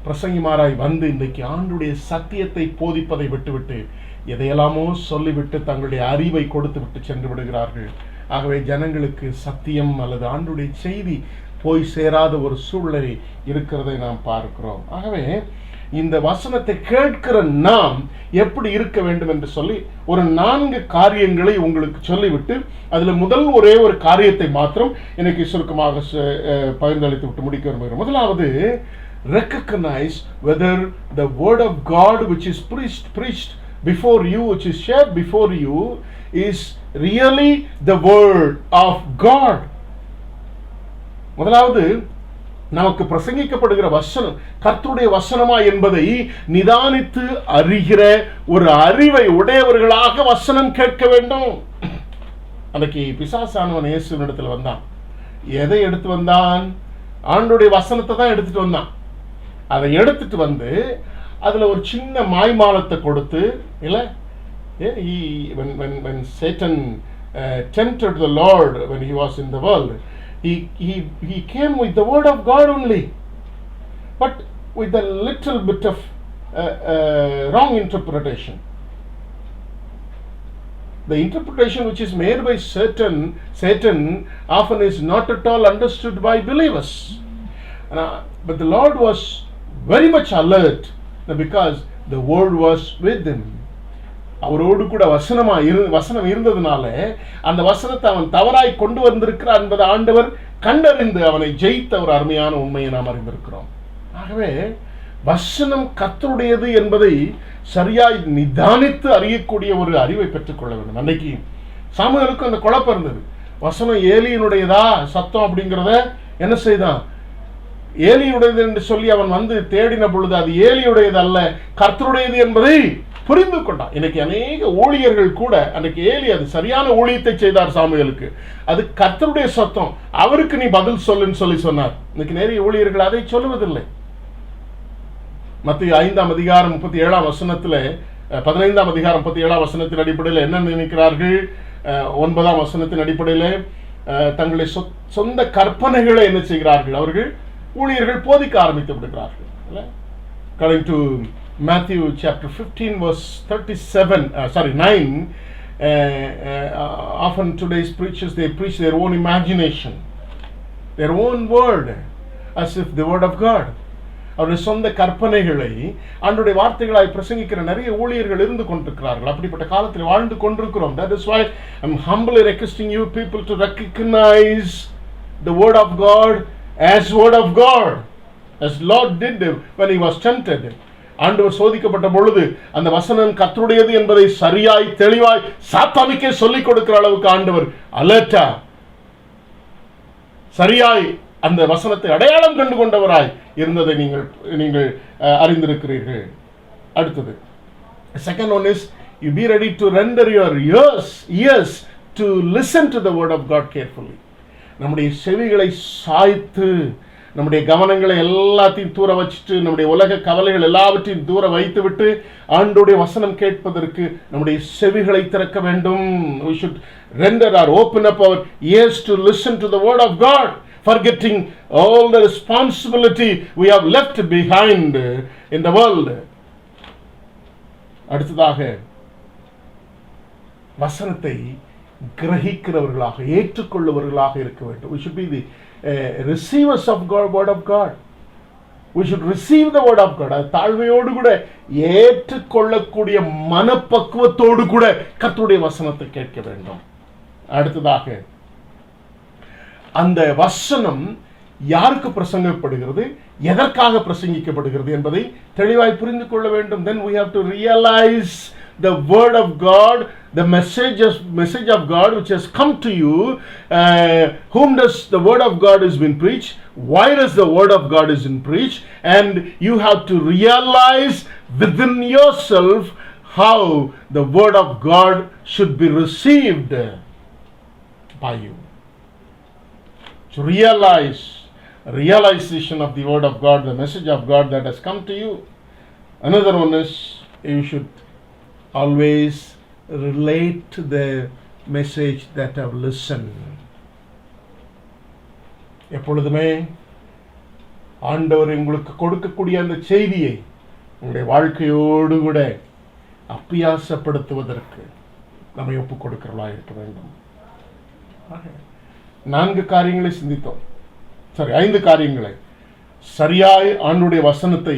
பிரசங்கிமாராய் வந்து இன்றைக்கு ஆண்டுடைய சத்தியத்தை போதிப்பதை விட்டுவிட்டு எதையெல்லாமோ சொல்லிவிட்டு தங்களுடைய அறிவை கொடுத்து விட்டு சென்று விடுகிறார்கள். ஆகவே ஜனங்களுக்கு சத்தியம் அல்லது ஆண்டுடைய செய்தி போய் சேராத ஒரு சூழ்நிலை இருக்கிறதை நாம் பார்க்கிறோம். ஆகவே இந்த வசனத்தை கேட்கிற நாம் எப்படி இருக்க வேண்டும் என்று சொல்லி ஒரு 4 காரியங்களை உங்களுக்கு சொல்லிவிட்டு அதில் முதல் ஒரே ஒரு காரியத்தை மாத்திரம் எனக்கு சுருக்கமாக பகிர்ந்தளித்து விட்டு முடிக்க விரும்புகிறேன். முதலாவது, recognize whether the word of God which is preached before you, which is shared before you, is really the word of God. முதலாவது, நமக்கு பிரசங்கிக்கப்படுகிற வசனம் கர்த்தருடைய வசனமா என்பதை நிதானித்து அறிகிற ஒரு அறிவை உடையவர்களாக வசனம் கேட்க வேண்டும். அன்னைக்கு பிசாசானவன் இயேசுவினிடத்தில் வந்தான். எதை எடுத்து வந்தான்? ஆண்டவருடைய வசனத்தை தான் எடுத்துட்டு வந்தான். அதை எடுத்துட்டு வந்து அதில் ஒரு சின்ன மாய்மாலத்தை கொடுத்து, இல்லை, when Satan tempted the Lord when he was in the world, he came with the word of God only, but with a little bit of wrong interpretation. The interpretation which is made by Satan often is not at all understood by believers. But the Lord was very much alert because the word was with him. அவரோடு கூட வசனம் இருந்ததுனால அந்த வசனத்தை அவன் தவறாய் கொண்டு வந்திருக்கிறான் என்பதை ஆண்டவர் கண்டறிந்து அவனை ஜெயித்த ஒரு அருமையான உண்மையை நாம் அறிந்திருக்கிறோம். ஆகவே வசனம் கர்த்தருடையது என்பதை சரியாய் நிதானித்து அறியக்கூடிய ஒரு அறிவை பெற்றுக்கொள்ள வேண்டும். அன்னைக்கு சாமுவேலுக்கு அந்த குழப்பம் இருந்தது. வசனம் ஏலியினுடையதா சத்தம் அப்படிங்கிறத என்ன செய்தான்? ஏலியுடையது என்று சொல்லி அவன் வந்து தேடின பொழுது அது ஏலியுடையது அல்ல, கர்த்தருடையது என்பதை புரிந்து கொண்டான். இன்னைக்கு அநேக ஊழியர்கள் கூட அன்னைக்கு ஏலி அது சரியான ஊழியத்தை செய்தார் சாமுவேலுக்கு, அது கர்த்தருடைய சத்தம், அவருக்கு நீ பதில் சொல்லுன்னு சொல்லி சொன்னார். இன்னைக்கு நிறைய ஊழியர்கள் அதை சொல்லுவதில்லை. மத்திய 5ஆம் அதிகாரம் 37ஆம் வசனத்தில் 15ஆம் அதிகாரம் 37ஆம் வசனத்தின் அடிப்படையில் என்ன நினைக்கிறார்கள்? 9ஆம் வசனத்தின் அடிப்படையில் தங்களுடைய சொந்த கற்பனைகளை என்ன செய்கிறார்கள்? அவர்கள் ஊழியர்கள் போதிக்க ஆரம்பித்து விடுகிறார்கள். According to Matthew chapter 15 verse 9, often today's preachers, they preach their own imagination, their own word, as if the word of God. அவருடைய சொந்த கற்பனைகளை ஆண்டவருடைய வார்த்தைகளாய் பிரசங்கிக்கிற நிறைய ஊழியர்கள் இருந்து கொண்டிருக்கிறார்கள். அப்படிப்பட்ட காலத்தில் வாழ்ந்து கொண்டிருக்கிறோம். That is why I'm humbly requesting you people to recognize the word of God as word of God, as Lord did when he was tempted. ஆண்டவர் சோதிக்கப்பட்ட பொழுது அந்த வசனம் கர்த்தருடையது என்பதை சரியாய் தெளிவாய் சாத்தானுக்கே சொல்லிக் கொடுக்கிற அளவுக்கு ஆண்டவர் அலர்ட்டா சரியாய் அந்த வசனத்தை அடையாளம் கண்டு கொண்டவராய் இருந்ததை நீங்கள் அறிந்திருக்கிறீர்கள். அடுத்தது, second one is you be ready to render your ears to listen to the word of God carefully. நம்முடைய செவிகளை சாய்த்து நம்முடைய கவனங்களை எல்லாத்தையும் தூர வச்சுட்டு நம்முடைய உலக கவலைகள் எல்லாவற்றையும் தூர வைத்து விட்டு ஆண்டவருடைய வசனம் கேட்பதற்கு நம்முடைய செவிகளை திறக்க வேண்டும். We should render or open up our ears to listen to the word of God, forgetting all the responsibility we have left behind in the world. அடுத்ததாக வசனத்தை கிரகிக்கிறவர்களாக ஏற்றுக்கொள்ளுவர்களாக இருக்க வேண்டும். We should be the receivers of God, word of God. We should receive the word of God. அது தாழ்மையோடு கூட ஏற்றுக்கொள்ளக்கூடிய மனப்பக்குவத்தோடு கூட கர்த்தருடைய வசனத்தை கேட்க வேண்டும். அடுத்ததாக அந்த வசனம் யாருக்கு பிரசங்கப்படுகிறது, எதற்காக பிரசங்கிக்கப்படுகிறது என்பதை தெளிவாய் புரிந்து கொள்ள வேண்டும். Then we have to realize the word of God, the message of God which has come to you. Whom does the word of God has been preached? Why does the word of God is been preached? And you have to realize within yourself how the word of God should be received by you. To realization of the word of God, the message of God that has come to you. Another one is you should always relate to the message that have listened. எப்பொழுதுமே ஆண்டவர் உங்களுக்கு கொடுக்கக்கூடிய அந்த செய்தியை உங்களுடைய வாழ்க்கையோடு கூட அப்பியாசப்படுத்துவதற்கு நம்மை ஒப்புக் கொடுக்கிறவர்களாக இருக்க வேண்டும். 4 காரியங்களை சிந்தித்தோம். 5 காரியங்களை சரியாய் ஆண்டவருடைய வசனத்தை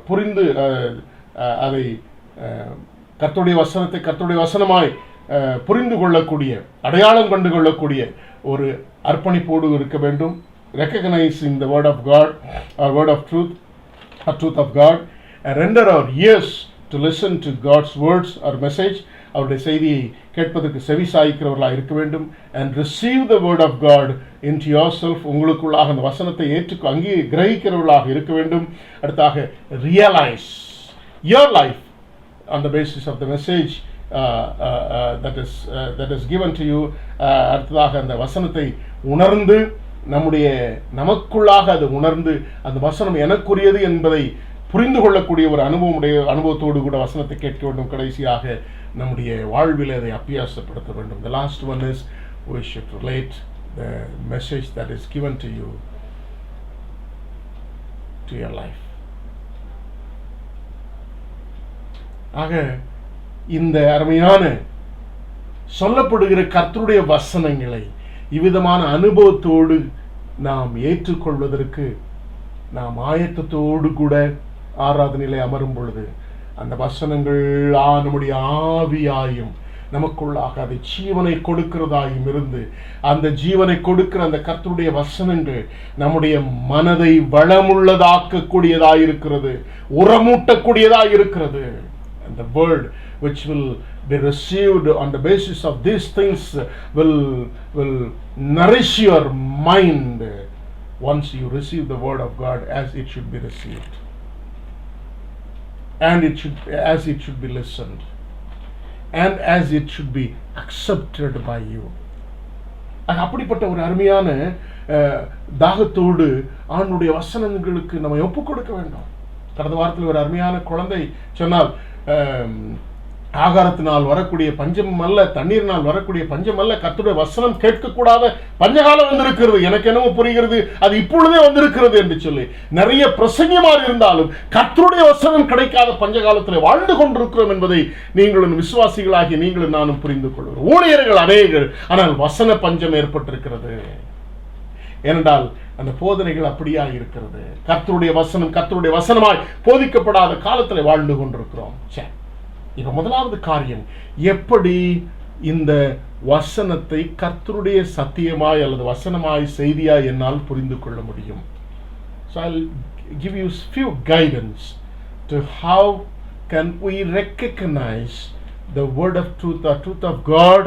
புரிந்து அதை கர்த்தருடைய வசனத்தை கர்த்தருடைய வசனமாய் புரிந்து கொள்ளக்கூடிய, அடையாளம் கண்டு கொள்ளக்கூடிய ஒரு அர்ப்பணிப்போடு இருக்க வேண்டும். Recognizing the word of God, or word of truth, or truth of God, and render our ears to listen to God's words or message. அவருடைய செய்தியை கேட்பதற்கு செவி சாய்க்கிறவர்களாக இருக்க வேண்டும். And receive the word of God into yourself. உங்களுக்குள்ளாக அந்த வசனத்தை அங்கே கிரகிக்கிறவர்களாக இருக்க வேண்டும். அடுத்தாக realize your life on the basis of the message that is given to you. அடுத்ததாக அந்த வசனத்தை உணர்ந்து நமக்குள்ளாக அது உணர்ந்து அந்த வசனம் எனக்குரியது என்பதை புரிந்து கொள்ளக்கூடிய ஒரு அனுபவத்தோடு கூட வசனத்தை கேட்க வேண்டும். கடைசியாக நம்முடைய வாழ்வில் அதை அபியாசப்படுத்த வேண்டும். The last one is we should relate the message that is given to you to your life. ஆக இந்த அருமையான சொல்லப்படுகிற கர்த்தருடைய வசனங்களை இவ்விதமான அனுபவத்தோடு நாம் ஏற்றுக்கொள்வதற்கு நாம் ஆயத்தத்தோடு கூட ஆராதனையிலே அமரும் பொழுது அந்த வசனங்கள் நம்முடைய ஆவியாயும் நமக்குள்ளாக அதை ஜீவனை கொடுக்கிறதாயும் இருந்து அந்த ஜீவனை கொடுக்கிற அந்த கர்த்தருடைய வசனங்கள் நம்முடைய மனதை வளமுள்ளதாக்கக்கூடியதாயிருக்கிறது, உரமூட்டக்கூடியதாயிருக்கிறது. And the word which will be received on the basis of these things will nourish your mind once you receive the word of God as it should be received, and as it should be listened, and as it should be accepted by you. அப்படிப்பட்ட ஒரு அருமையான தாகத்தோடு ஆண்டுடைய வசனங்களுக்கு நம்ம ஒப்பு கொடுக்க வேண்டும். கடந்த வாரத்தில் ஒரு அருமையான குழந்தை சொன்னால், ஆகாரத்தினால் வரக்கூடிய பஞ்சம் அல்ல, தண்ணீரினால் வரக்கூடிய பஞ்சம் அல்ல, கர்த்தருடைய வசனம் கேட்கக்கூடாத பஞ்சகாலம் வந்திருக்கிறது, எனக்கு என்னமோ புரிகிறது அது இப்பொழுதே வந்திருக்கிறது என்று சொல்லி நிறைய பிரசங்கமாக இருந்தாலும் கர்த்தருடைய வசனம் கிடைக்காத பஞ்சகாலத்தில் வாழ்ந்து கொண்டிருக்கிறோம் என்பதை நீங்களும் விசுவாசிகளாகி நீங்களும் நானும் புரிந்து கொள்கிறோம். ஊழியர்கள் அநேகர், ஆனால் வசன பஞ்சம் ஏற்பட்டிருக்கிறது. ஏனென்றால் அந்த போதனைகள் அப்படியா இருக்கிறது. கர்த்தருடைய வசனமாய் போதிக்கப்படாத காலத்தில் வாழ்ந்து கொண்டிருக்கிறோம். இப்ப முதலாவது காரியம், எப்படி இந்த வசனத்தை கர்த்தருடைய சத்தியமாய் அல்லது வசனமாய் செய்தியாய் என்னால் புரிந்து கொள்ள முடியும். So I'll give you few guidance to how can we recognize the word of truth, or truth of God,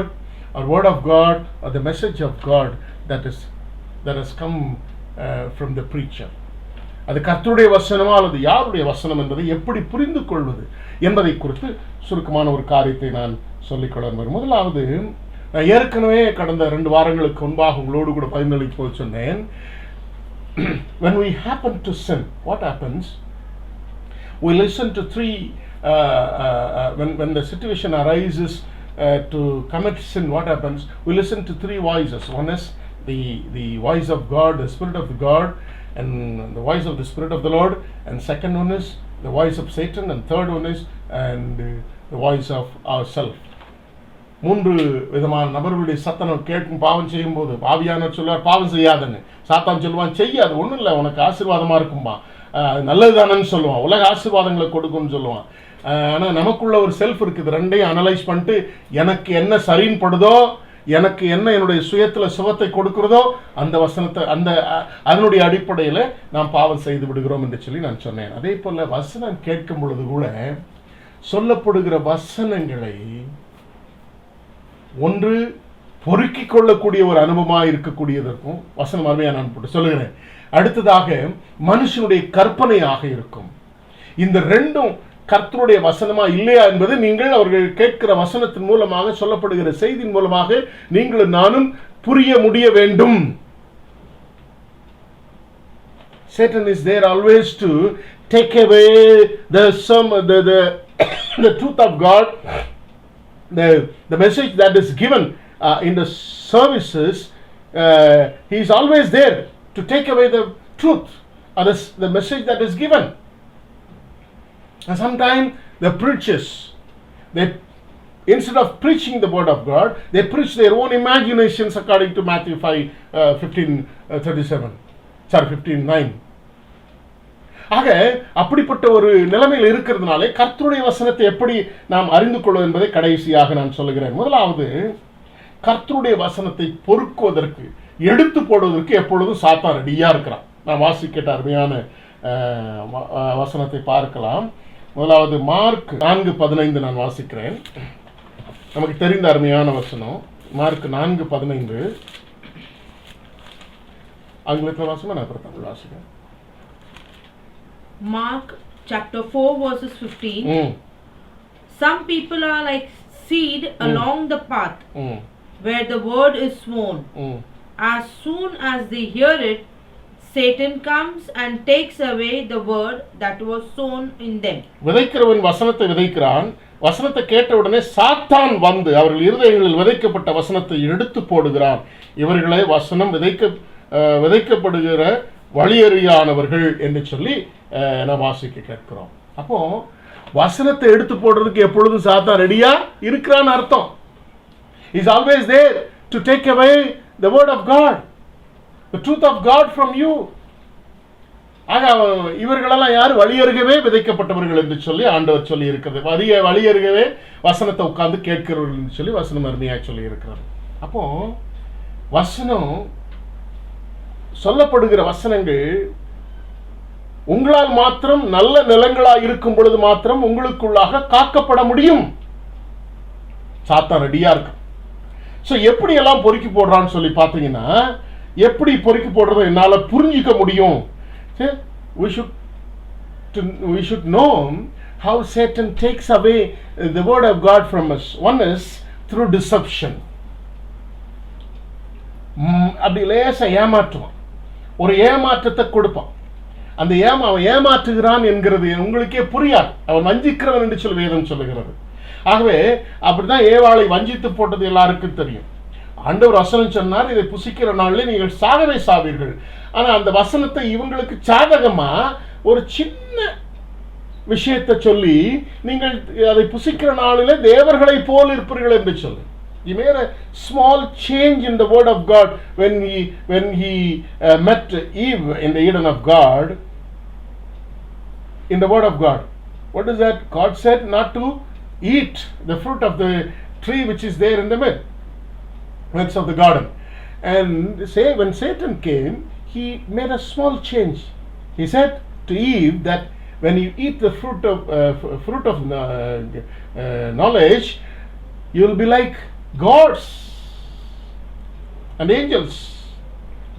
or word of God, or the message of God that has come from the preacher. அது கர்த்தருடைய வசனமா அல்லது யாருடைய வசனம் என்பதை எப்படி புரிந்து கொள்வது என்பதை குறித்து சுருக்கமான ஒரு காரியத்தை நான் சொல்லிக்கொள்ள விரும்புகிறேன். முதலாவது, நான் ஏற்கனவே கடந்த 2 வாரங்களுக்கு முன்பாக உங்களோடு கூட பகிர்ந்தளிக்கும் போது சொன்னேன், when we happen to sin, what happens? We listen to when the situation arises to commit sin, what happens? We listen to 3 voices. One is the voice of God, the Spirit of God, and the voice of the Spirit of the Lord, and second one is the voice of Satan, and third one is the voice of ourselves. 3 விதமான நபர்களுடைய சத்தம் கேட்கும். பாவம் செய்யும் போது ஆவியானவர் சொல்வார் பாவம் செய்யாதன்னு, சாத்தான் சொல்லுவான் செய்யாது, ஒன்றும் இல்லை உனக்கு ஆசீர்வாதமா இருக்கும்பா, நல்லதுதானன்னு சொல்லுவான், உலக ஆசீர்வாதங்களை கொடுக்கும்னு சொல்லுவான். ஆனால் நமக்குள்ள ஒரு செல்ஃப் இருக்குது. ரெண்டையும் அனலைஸ் பண்ணிட்டு எனக்கு என்ன சரின்னு படுதோ, எனக்கு என்ன என்னுடைய சுயத்தில் சுகத்தை கொடுக்கிறதோ அந்த வசனத்தை அதனுடைய அடிப்படையில் நாம் பாவம் செய்து விடுகிறோம் என்று சொல்லி நான் சொன்னேன். அதே போல வசனம் கேட்கும் பொழுது கூட சொல்லப்படுகிற வசனங்களை ஒன்று பொறுக்கிக் கொள்ளக்கூடிய ஒரு அனுபவமாக இருக்கக்கூடியதற்கும் வசனம் அருமையாக நான் போட்டு சொல்லுகிறேன். அடுத்ததாக மனுஷனுடைய கற்பனையாக இருக்கும். இந்த ரெண்டும் கர்த்தருடைய வசனமா இல்லையா என்பது நீங்கள் அவர்கள் கேட்கிற வசனத்தின் மூலமாக சொல்லப்படுகிற செய்தியின் மூலமாக நீங்களும் நானும் புரிய முடிய வேண்டும். Satan is there always to take away the truth of God, the message that is given in the services. He is always there to take away the truth, or the message that is given. And sometimes the preachers, instead of preaching the word of God, they preach their own imaginations according to Matthew 5:15-9. ஆக அப்படிப்பட்ட ஒரு நிலைமையில் இருக்கிறதுனாலே கர்த்தருடைய வசனத்தை எப்படி நாம் அறிந்து கொள்வது என்பதை கடைசியாக நான் சொல்லுகிறேன். முதலாவது, கர்த்தருடைய வசனத்தை பொறுக்குவதற்கு, எடுத்து போடுவதற்கு எப்பொழுதும் சாத்தான் ரெடியா இருக்கிறான். நான் வாசிக்கிட்ட அருமையான வசனத்தை பார்க்கலாம். முதலாவது மார்க் 4:15 நான் வாசிக்கிறேன். நமக்கு தெரிந்த அருமையான வசனம் மார்க் 4:15. ஆங்கிலத்தில் வாசமா நான் தமிழ் வாசிக்கிறேன். Mark chapter 4 verses 15. Some people are like seed along the path where the word is sown. as soon as they hear it, Satan comes and takes away the word that was sown in them. விதைக்கிறவன் வசனத்தை விதைக்கிறான். வசனத்தை கேட்ட உடனே சாத்தான் வந்து அவர்கள் இருதயங்களில் விதைக்கப்பட்ட வசனத்தை எடுத்து போடுகிறான். இவர்களே வசனம் விதைக்கப்படுகிற வழியறியானவர்கள் என்று சொல்லி நாம் வாசிக்க கேட்கிறோம். அப்போ வசனத்தை எடுத்து போடுறதுக்கு எப்பொழுதும் சாத்தான் ரெடியா இருக்கிறான்னு அர்த்தம். He is always there to take away the word of God, the truth of God from you. ஆக இவர்களெல்லாம் யார்? வழியருகவே விதைக்கப்பட்டவர்கள் என்று சொல்லி ஆண்டவர் சொல்லி இருக்கிறது. வழியருகவே வசனத்தை உட்கார்ந்து கேட்கிறவர்கள் என்று சொல்லி வசனம் அருமையாக சொல்லி இருக்கிறது. அப்போ வசனம் சொல்லப்படுகிற வசனங்கள் உங்களால் மாத்திரம் நல்ல நிலங்களாக இருக்கும் பொழுது மாத்திரம் உங்களுக்குள்ளாக காக்கப்பட முடியும். சாத்தான் ரெடியா இருக்கு. ஸோ எப்படி எல்லாம் பொறுக்கி போடுறான்னு சொல்லி பார்த்தீங்கன்னா, எப்படி பொறுக்கி போடுறதை என்னால் புரிஞ்சிக்க முடியும். We should know how Satan takes away the word of God from us. One is through deception. அப்படி லேசா ஏமாற்றுவான், ஒரு ஏமாற்றத்தை கொடுப்பான். அந்த அவன் ஏமாற்றுகிறான் என்கிறது உங்களுக்கே புரியாது. அவன் வஞ்சிக்கிறவன் என்று சொல்லி வேதம் சொல்லுகிறது. ஆகவே அப்படிதான் ஏவாளை வஞ்சித்து போட்டது எல்லாருக்கும் தெரியும். ஆண்டவர் வசனம் சொன்னார், இதை புசிக்கிற நாளில் நீங்கள் சாகவே சாவீர்கள். ஆனா அந்த வசனத்தை இவங்களுக்கு சாதகமா ஒரு சின்ன விஷயத்தை சொல்லி, நீங்கள் அதை புசிக்கிற நாளிலே தேவர்களை போல் இருப்பீர்கள் என்று சொல்லு. He made a small change in the word of God when he met Eve in the Eden of God. In the word of God, what is that? God said not to eat the fruit of the tree which is there in the midst of the garden. And when Satan came, he made a small change. He said to Eve that when you eat the fruit of knowledge, you will be like gods and angels.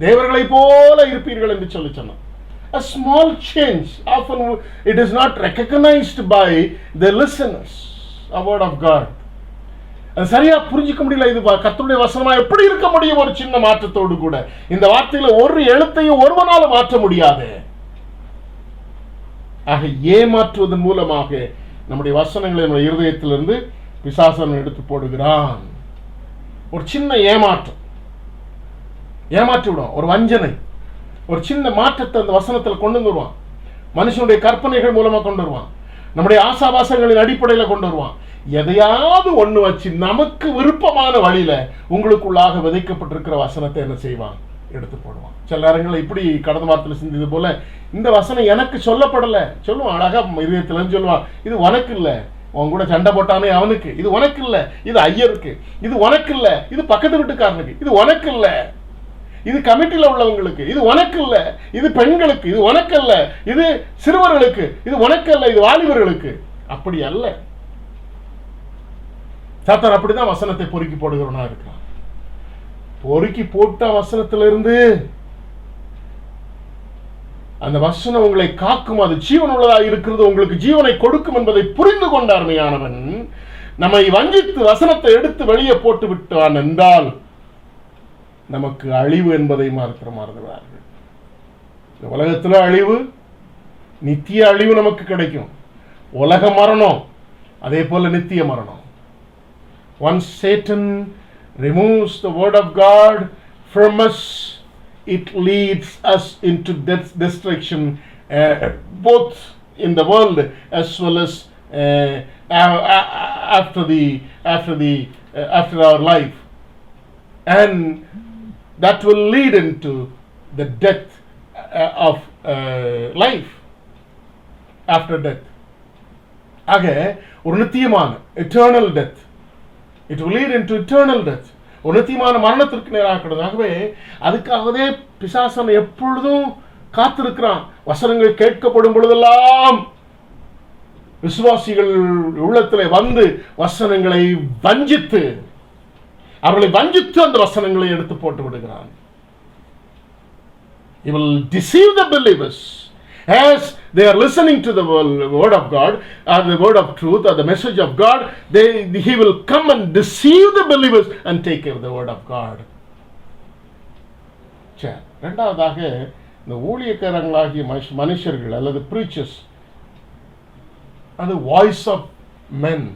தேவர்களை போல இருப்பீர்கள் என்று சொல்லி சொன்னான். A small change. Often it is not recognized by the listeners. A word of God. அது சரியா புரிஞ்சிக்க முடியல. இது கர்த்தருடைய வசனமா எப்படி இருக்க முடியும் ஒரு சின்ன மாற்றத்தோடு கூட? இந்த வார்த்தையில ஒரு எழுத்தையும் ஒருவனால மாற்ற முடியாது. ஆக ஏமாற்றுவதன் மூலமாக நம்முடைய வசனங்களை நம்முடைய இருதயத்திலிருந்து பிசாசன் எடுத்து போடுகிறான். ஒரு சின்ன ஏமாற்றம், ஏமாற்றி விடும். ஒரு வஞ்சனை, ஒரு சின்ன மாற்றத்தை அந்த வசனத்தில் கொண்டு வருவான். மனுஷனுடைய கற்பனைகள் மூலமா கொண்டு வருவான். நம்முடைய ஆசாபாசங்களின் அடிப்படையில் கொண்டு வருவான். எதையாவது ஒண்ணு வச்சு நமக்கு விருப்பமான வழியில உங்களுக்குள்ளாக விதைக்கப்பட்டிருக்கிற வசனத்தை என்ன செய்வான்? எடுத்து போடுவான். சில நேரங்களில் இப்படி கடந்த வாரத்தில் சிந்தியது போல, இந்த வசனம் எனக்கு சொல்லப்படல சொல்லுவான். அழகா இதயத்துல சொல்லுவான், இது உனக்கு இல்ல. உன் கூட சண்டை போட்டானே அவனுக்கு, இது உனக்கு இல்ல. இது ஐயருக்கு, இது உனக்கு இல்ல. இது பக்கத்து வீட்டுக்காரனுக்கு, இது உனக்கு இல்ல. இது கமிட்டியில் உள்ளவங்களுக்கு, இது உனக்கு இல்ல. இது பெண்களுக்கு, இது உனக்கு அல்ல. இது சிறுவர்களுக்கு, இது உனக்கு அல்ல. இது வாலிபர்களுக்கு. அப்படி அல்ல. சாத்தான் அப்படிதான் வசனத்தை பொறுக்கி போடுகிறவனா இருக்கிறான். பொறுக்கி போட்ட வசனத்திலிருந்து அந்த வசனம் உங்களை காக்கும். அது ஜீவன் உள்ளதாக இருக்கிறது, உங்களுக்கு ஜீவனை கொடுக்கும் என்பதை புரிந்து கொண்ட அருமையானவன் நம்மை வஞ்சித்து வசனத்தை எடுத்து வெளியே போட்டு விட்டான் என்றால் நமக்கு அழிவு என்பதை மறந்துவிடார்கள். இந்த உலகத்துல அழிவு, நித்திய அழிவு நமக்கு கிடைக்கும். உலக மரணம், அதே போல நித்திய மரணம். Once Satan removes the word of God from us, it leads us into destruction, both in the world as well as after our life, and that will lead into the death of life after death. ஆக ஒரு நித்தியமான eternal death, it will lead into eternal death. ஒரு நித்தியமான மரணத்திற்கு நேராக. ஆகவே அதுக்காகவே பிசாசன் எப்பொழுதும் காத்திருக்கிறான். வசனங்கள் கேட்கப்படும் பொழுதெல்லாம் விசுவாசிகள் உள்ளத்திலே வந்து வசனங்களை வஞ்சித்து, அவர்களை வஞ்சித்து அந்த வசனங்களை எடுத்து போட்டு விடுகிறான். He will deceive the believers as they are listening to the word of God, or the word of truth, or the message of God. He will come and deceive the believers and take away the word of God. சரி, ரெண்டாவதாக இந்த ஊழியக்காரங்களாகிய மனுஷர்கள் அல்லது preachers, அது voice of men.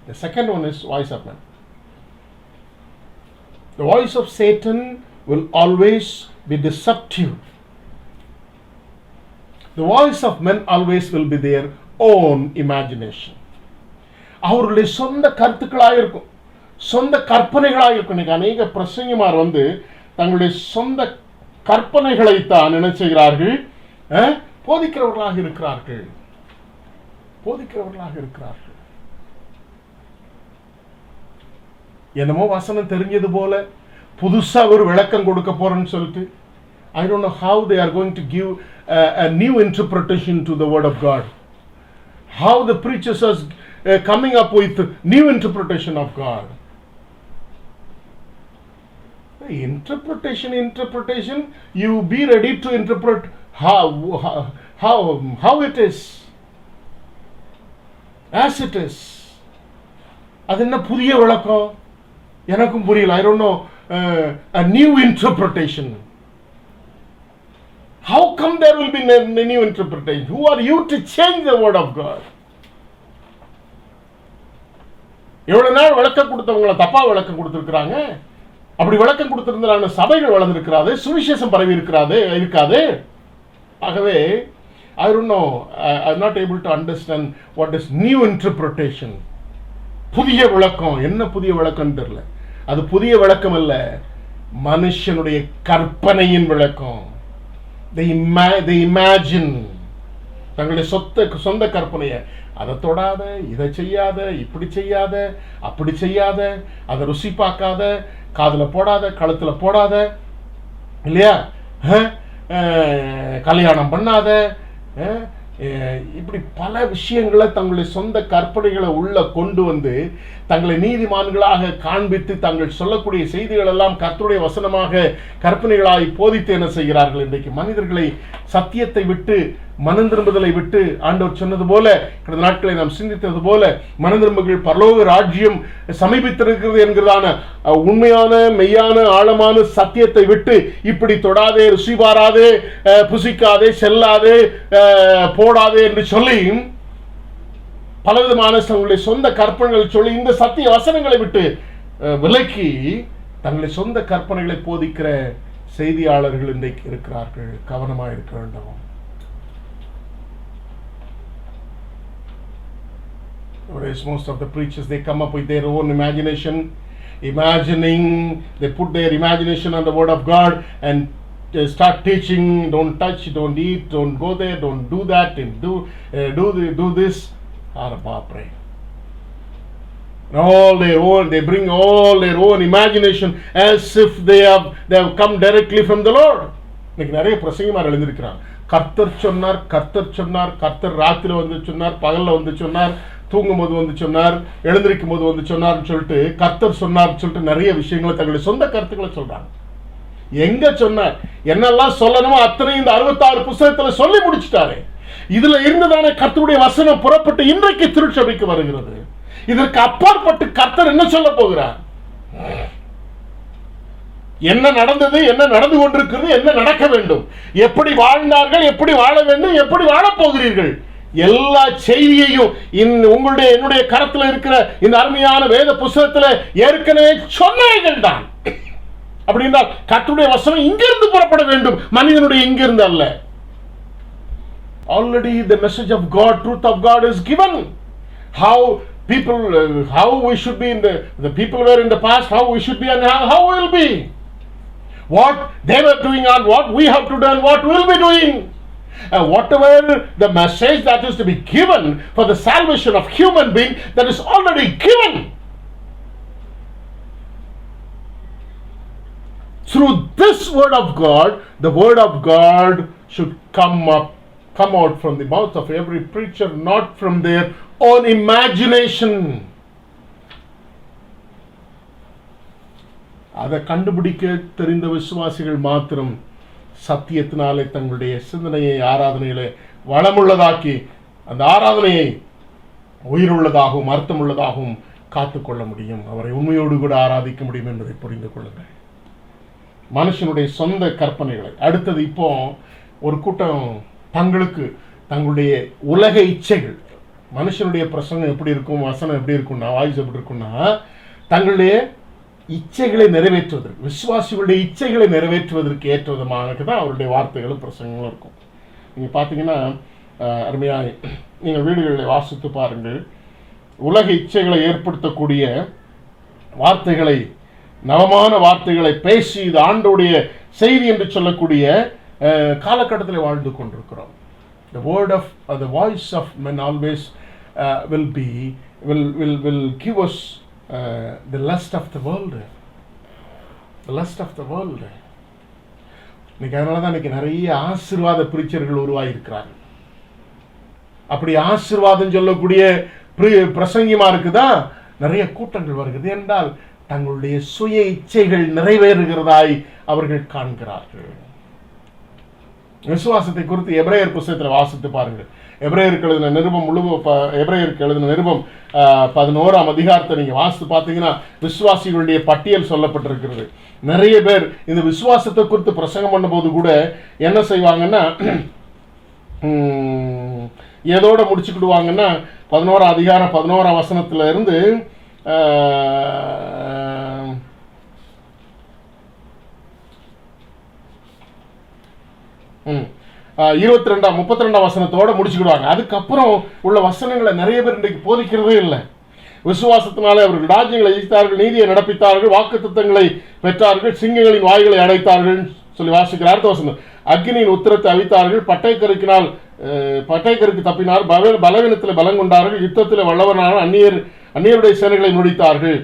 The second one is voice of men. The voice of Satan will always be deceptive. The voice of men always will be their own imagination. அவர்களுடைய சொந்த கருத்துக்களாக இருக்கும், சொந்த கற்பனைகளாக இருக்கும். இன்னைக்கு அநேக பிரசங்கிமார் தங்களுடைய சொந்த கற்பனைகளை தான் என்ன செய்கிறார்கள்? போதிக்கிறவர்களாக இருக்கிறார்கள். என்னமோ வசனம் தெரிஞ்சது போல புதுசா ஒரு விளக்கம் கொடுக்க போறேன்னு சொல்லிட்டு, I don't know how they are going to give a new interpretation to the word of God. How the preachers are coming up with new interpretation of God. Interpretation, you be ready to interpret how it is, as it is. அது என்ன புதிய விளக்கம்? எனக்கும் புரியல. I don't know a new interpretation. How come there will be a new interpretation? Who are you to change the word of God? எவ்வளவு நாள் விளக்கம் கொடுத்தவங்களை தப்பா விளக்கம் கொடுத்திருக்கிறாங்க. அப்படி விளக்கம் கொடுத்திருந்தான சபைகள் வளர்ந்திருக்கிறாது, சுவிசேஷம் பரவி இருக்காது. ஆகவே I don't know, I'm not able to understand what is new interpretation. புதிய விளக்கம், என்ன புதிய விளக்கம் தெரியல. அது புதிய விளக்கம் அல்ல, மனுஷனுடைய கற்பனையின் விளக்கம். They imagine, தங்களுடைய சொந்த கற்பனையை, அதை தொடாத, இதை செய்யாத, இப்படி செய்யாத, அப்படி செய்யாத, அதை ருசி பார்க்காத, காதுல போடாத, கழுத்துல போடாத, இல்லையா, கல்யாணம் பண்ணாத, இப்படி பல விஷயங்களை தங்களுடைய சொந்த கற்பனைகளை உள்ள கொண்டு தங்களை நீதிமான்களாக காண்பித்து தங்கள் சொல்லக்கூடிய செய்திகள் எல்லாம் கர்த்தருடைய வசனமாக கற்பனைகளாய் போதித்து என்ன செய்கிறார்கள்? இன்றைக்கு மனிதர்களை சத்தியத்தை விட்டு மனம் திரும்புதலை விட்டு, ஆண்டவர் சொன்னது போல, கடந்த நாட்களை நாம் சிந்தித்தது போல, மனம் திரும்புகள் பரலோக ராஜ்யம் சமீபித்திருக்கிறது என்கிறதான உண்மையான மெய்யான ஆழமான சத்தியத்தை விட்டு இப்படி தொடாதே, ருசி பாராதே, புசிக்காதே, செல்லாதே, போடாதே என்று சொல்லி பலவிதமான தங்களுடைய சொந்த கற்பனைகள் சொல்லி இந்த சத்திய வசனங்களை விட்டு விலக்கி தங்களுடைய சொந்த கற்பனைகளை போதிக்கிற செய்தியாளர்கள் இன்றைக்கு இருக்கிறார்கள். கவனமாக இருக்க வேண்டும். Whereas most of the preachers, they come up with their own imagination, they put their imagination on the word of God and start teaching, don't touch, don't eat, don't go there, don't do that, and do this. They bring all their own imagination as if they have come directly from the Lord. இன்னைக்கு நிறைய பிரசங்கமா எழுந்திருக்கிறாங்க. கர்த்தர் சொன்னார், கர்த்தர் ராத்திரில சொன்னார், பகல்ல சொன்னார், தூங்கும் போது சொன்னார், எழுந்திருக்கும் போது சொன்னார்னு சொல்லிட்டு கர்த்தர் சொன்னார் சொல்லிட்டு நிறைய விஷயங்களை தங்களுடைய சொந்த கருத்துக்களை சொல்றாங்க. எங்க சொன்னார்? என்னெல்லாம் சொல்லணுமோ அத்தனை இந்த 66 புத்தகத்துல சொல்லி முடிச்சுட்டாரு. இதுல இருந்துதானே கர்த்தருடைய வசனம் புறப்பட்டு இன்றைக்கு திருச்சபைக்கு வருகிறது. இதற்கு அப்பாற்பட்டு கர்த்தர் என்ன சொல்ல போகிறார்? என்ன நடந்தது, என்ன நடந்து கொண்டிருக்கிறது, என்ன நடக்க வேண்டும், எப்படி வாழ்ந்தார்கள், எப்படி வாழ வேண்டும், எப்படி வாழப் போகிறீர்கள், எல்லா செய்தியையும் உங்களுடைய என்னுடைய கரத்தில் இருக்கிற இந்த அருமையான வேத புத்தகத்துல ஏற்கனவே சொன்னவைகள் தான். அப்படின்னா கர்த்தருடைய வசனம் இங்கிருந்து புறப்பட வேண்டும், மனிதனுடைய இங்கிருந்து அல்ல. Already the message of God, truth of God is given. How we should be in the people were in the past, how we should be and how we will be. What they were doing and what we have to do and what we will be doing. Whatever the message that is to be given for the salvation of human being, that is already given. Through this word of God, the word of God should come out from the mouth of every preacher, not from their own imagination. அதை கண்டுபிடிக்க தெரிந்த விசுவாசிகள் மாத்திரம் சத்தியத்தினாலே தங்களுடைய சிந்தனையை ஆராதனையிலே வளமுள்ளதாக்கி அந்த ஆராதனையை உயிருள்ளதாகவும் அர்த்தமுள்ளதாகவும் காத்துக்கொள்ள முடியும். அவரை உண்மையோடு கூட ஆராதிக்க முடியும் என்பதை புரிந்து கொள்ளுங்கள். மனுஷனுடைய சொந்த கற்பனைகளை. அடுத்தது இப்போ ஒரு கூட்டம் தங்களுடைய உலக இச்சைகள், மனுஷனுடைய பிரசங்கம் எப்படி இருக்கும், வசனம் எப்படி இருக்கும்னா, வாய்ஸ் எப்படி இருக்கும்னா, தங்களுடைய இச்சைகளை நிறைவேற்றுவதற்கு, விசுவாசிகளுடைய இச்சைகளை நிறைவேற்றுவதற்கு ஏற்ற விதமாக தான் அவருடைய வார்த்தைகளும் பிரசங்கங்களும் இருக்கும். நீங்கள் பார்த்தீங்கன்னா அருமையாக நீங்கள் வீடுகளில் வாசித்து பாருங்கள். உலக இச்சைகளை ஏற்படுத்தக்கூடிய வார்த்தைகளை, நவமான வார்த்தைகளை பேசி இது ஆண்டோடைய செய்தி என்று சொல்லக்கூடிய காலகட்டத்தில் வாழ்ந்து கொண்டிருக்கிறோம். The word of the voice of men always will give us the lust of the world. The lust of the world. இன்னைக்கு அதனால தான் இன்னைக்கு நிறைய ஆசீர்வாத பிரீச்சர்கள் உருவாகியிருக்கிறார்கள். அப்படி ஆசீர்வாதம் சொல்லக்கூடிய பிரசங்கிமா இருக்குதா நிறைய கூட்டங்கள் வருகிறது என்றால் தங்களுடைய சுய இச்சைகள் நிறைவேறுகிறதாய் அவர்கள் காண்கிறார்கள். விசுவாசத்தை குறித்து எபிரேயர் புத்தகத்தில் வாசித்து பாருங்கள். எபிரேயருக்கு எழுதின நிருபம் 11ஆம் அதிகாரத்தை நீங்க வாசித்து பார்த்தீங்கன்னா விசுவாசிகளுடைய பட்டியல் சொல்லப்பட்டிருக்கிறது. நிறைய பேர் இந்த விசுவாசத்தை குறித்து பிரசங்கம் பண்ணும்போது கூட என்ன செய்வாங்கன்னா, எதோட முடிச்சுக்கிடுவாங்கன்னா 11ஆம் அதிகாரம் 11ஆம் வசனத்துல இருந்து 32 வசனத்தோட முடிச்சுக்கிடுவாங்க. அதுக்கப்புறம் உள்ள வசனங்களை நிறைய பேர் இன்றைக்கு போதிக்கிறதே இல்லை. விசுவாசத்தினாலே அவர்கள் ராஜ்யங்களை ஜெயித்தார்கள், நீதியை நடப்பித்தார்கள், வாக்குத்தத்தங்களை பெற்றார்கள், சிங்கங்களின் வாய்களை அடைத்தார்கள் சொல்லி வாசிக்கிறார். அடுத்த வசனம், அக்னியின் உத்திரத்தை அவித்தார்கள், பட்டைக்கருக்கு தப்பினார், பலவீனத்தில் பலம் கொண்டார்கள், யுத்தத்தில் வல்லவனான அந்நியருடைய சேனைகளை முடித்தார்கள்.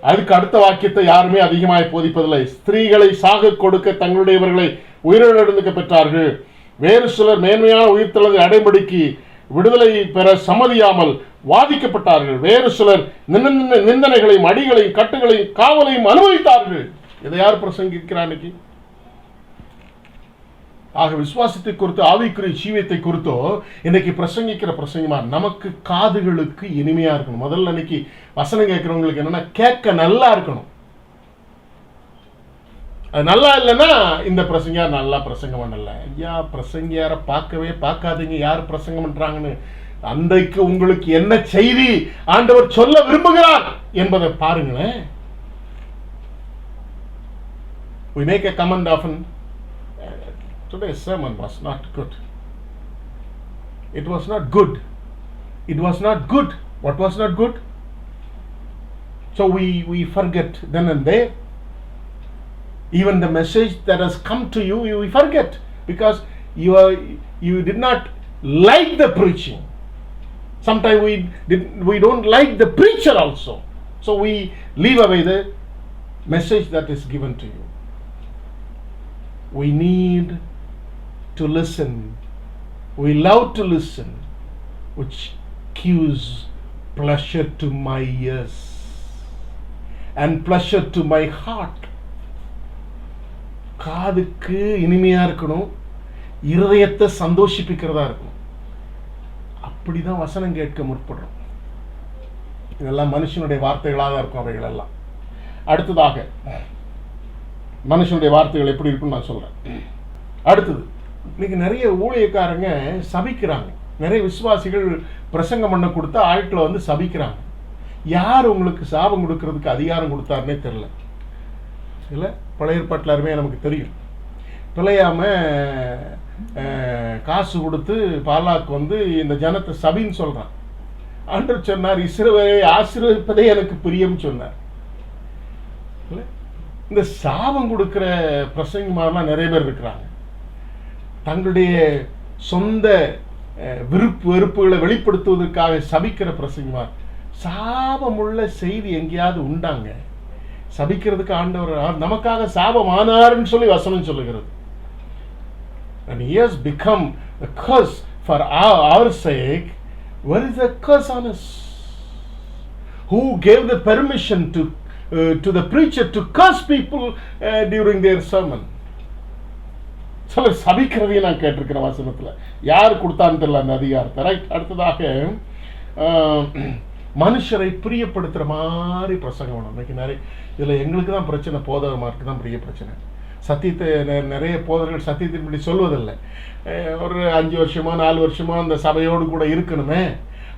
அதுக்கு அடுத்த வாக்கியத்தை யாருமே அதிகமாக போதிப்பதில்லை. ஸ்திரீகளை சாக கொடுக்க தங்களுடையவர்களை உயிரிழந்துக்க பெற்றார்கள். வேறு சிலர் மேன்மையான உயிர்த்தெழுதலை அடைபடிக்கு விடுதலை பெற சம்மதியாமல் வாதிக்கப்பட்டார்கள். வேறு சிலர் நிந்தனைகளையும் அடிகளையும் கட்டுகளையும் காவலையும் அனுபவித்தார்கள். இதை யார் பிரசங்கிக்கிறார் இன்னைக்கு? ஆக விசுவாசத்தை குறித்து, ஆவிக்குரிய ஜீவியத்தை குறித்தோ இன்னைக்கு பிரசங்கிக்கிற பிரசங்கமா நமக்கு காதுகளுக்கு இனிமையா இருக்கணும். முதல்ல இன்னைக்கு வசனம் கேட்கிறவங்களுக்கு என்னன்னா, கேட்க நல்லா இருக்கணும். அது நல்லா இல்லைன்னா இந்த பிரசங்கியார் நல்லா பிரசங்கம் பண்ணல, ஐயா பிரசங்கியார பார்க்காதீங்க யார் பிரசங்கம் பண்றாங்கன்னு. அன்றைக்கு உங்களுக்கு என்ன செய்தி ஆண்டவர் சொல்ல விரும்புகிறார் என்பதை பாருங்களேன். We make a comment often. Today's sermon was not good. It was not good. It was not good. What was not good? So we forget then and there. Even the message that has come to you, we forget because you did not like the preaching. Sometimes we don't like the preacher also. So we leave away the message that is given to you. We need to listen. We love to listen, which gives pleasure to my ears and pleasure to my heart. காதுக்கு இனிமையா இருக்கணும், இருதயத்தை சந்தோஷிப்பிக்கிறதா இருக்கணும். அப்படிதான் வசனம் கேட்க முற்படுறோம். இதெல்லாம் மனுஷனுடைய வார்த்தைகளாக இருக்கும் அவைகள் எல்லாம். அடுத்ததாக மனுஷனுடைய வார்த்தைகள் எப்படி இருக்குன்னு நான் சொல்றேன். அடுத்தது, இன்னைக்கு நிறைய ஊழியக்காரங்க சபிக்கிறாங்க. நிறைய விசுவாசிகள் பிரசங்கம் பண்ண கொடுத்தா ஆட்களை வந்து சபிக்கிறாங்க. யார் உங்களுக்கு சாபம் கொடுக்கறதுக்கு அதிகாரம் கொடுத்தாருன்னே தெரியல. இல்லை, பழைய ஏற்பாட்டில் அருமையாக நமக்கு தெரியும். பிழையாம காசு கொடுத்து பாலாக்கு வந்து இந்த ஜனத்தை சபின்னு சொல்றான். ஆண்டவர் சொன்னார், இஸ்ரவேலை ஆசீர்வதிப்பதே எனக்கு பிரியம் சொன்னார். இந்த சாபம் கொடுக்கிற பிரசங்கமாரெல்லாம் நிறைய பேர் இருக்கிறாங்க. தங்களுடைய சொந்த விருப்பு வெறுப்புகளை வெளிப்படுத்துவதற்காக சபிக்கிற பிரசங்கமார். சாபமுள்ள செய்தி எங்கேயாவது உண்டாங்க? சபிக்கிறதுக்கு ஆண்டவர் நமக்காக சாபமானார்னு சொல்லி வசனம் சொல்லுகிறது. And he has become a curse for our sake. Where is the curse on us? Who gave the permission to the preacher to curse people during their sermon? சிலர் சபிக்கிறதையும் நான் கேட்டிருக்கிறேன் வசனத்துல. யார் கொடுத்தான்னு தெரியல அந்த அதிகாரத்தை. ரைட். அடுத்ததாக மனுஷரை பிரியப்படுத்துற மாதிரி பிரசங்கம் வேணும். இன்னைக்கு நிறைய இதுல எங்களுக்கு தான் பிரச்சனை, போதகமாருக்கு தான் பெரிய பிரச்சனை. சத்தியத்தை நிறைய போதர்கள் சத்தியத்தின்படி சொல்வதில்லை. ஒரு 5 வருஷமோ 4 வருஷமோ அந்த சபையோடு கூட இருக்கணுமே,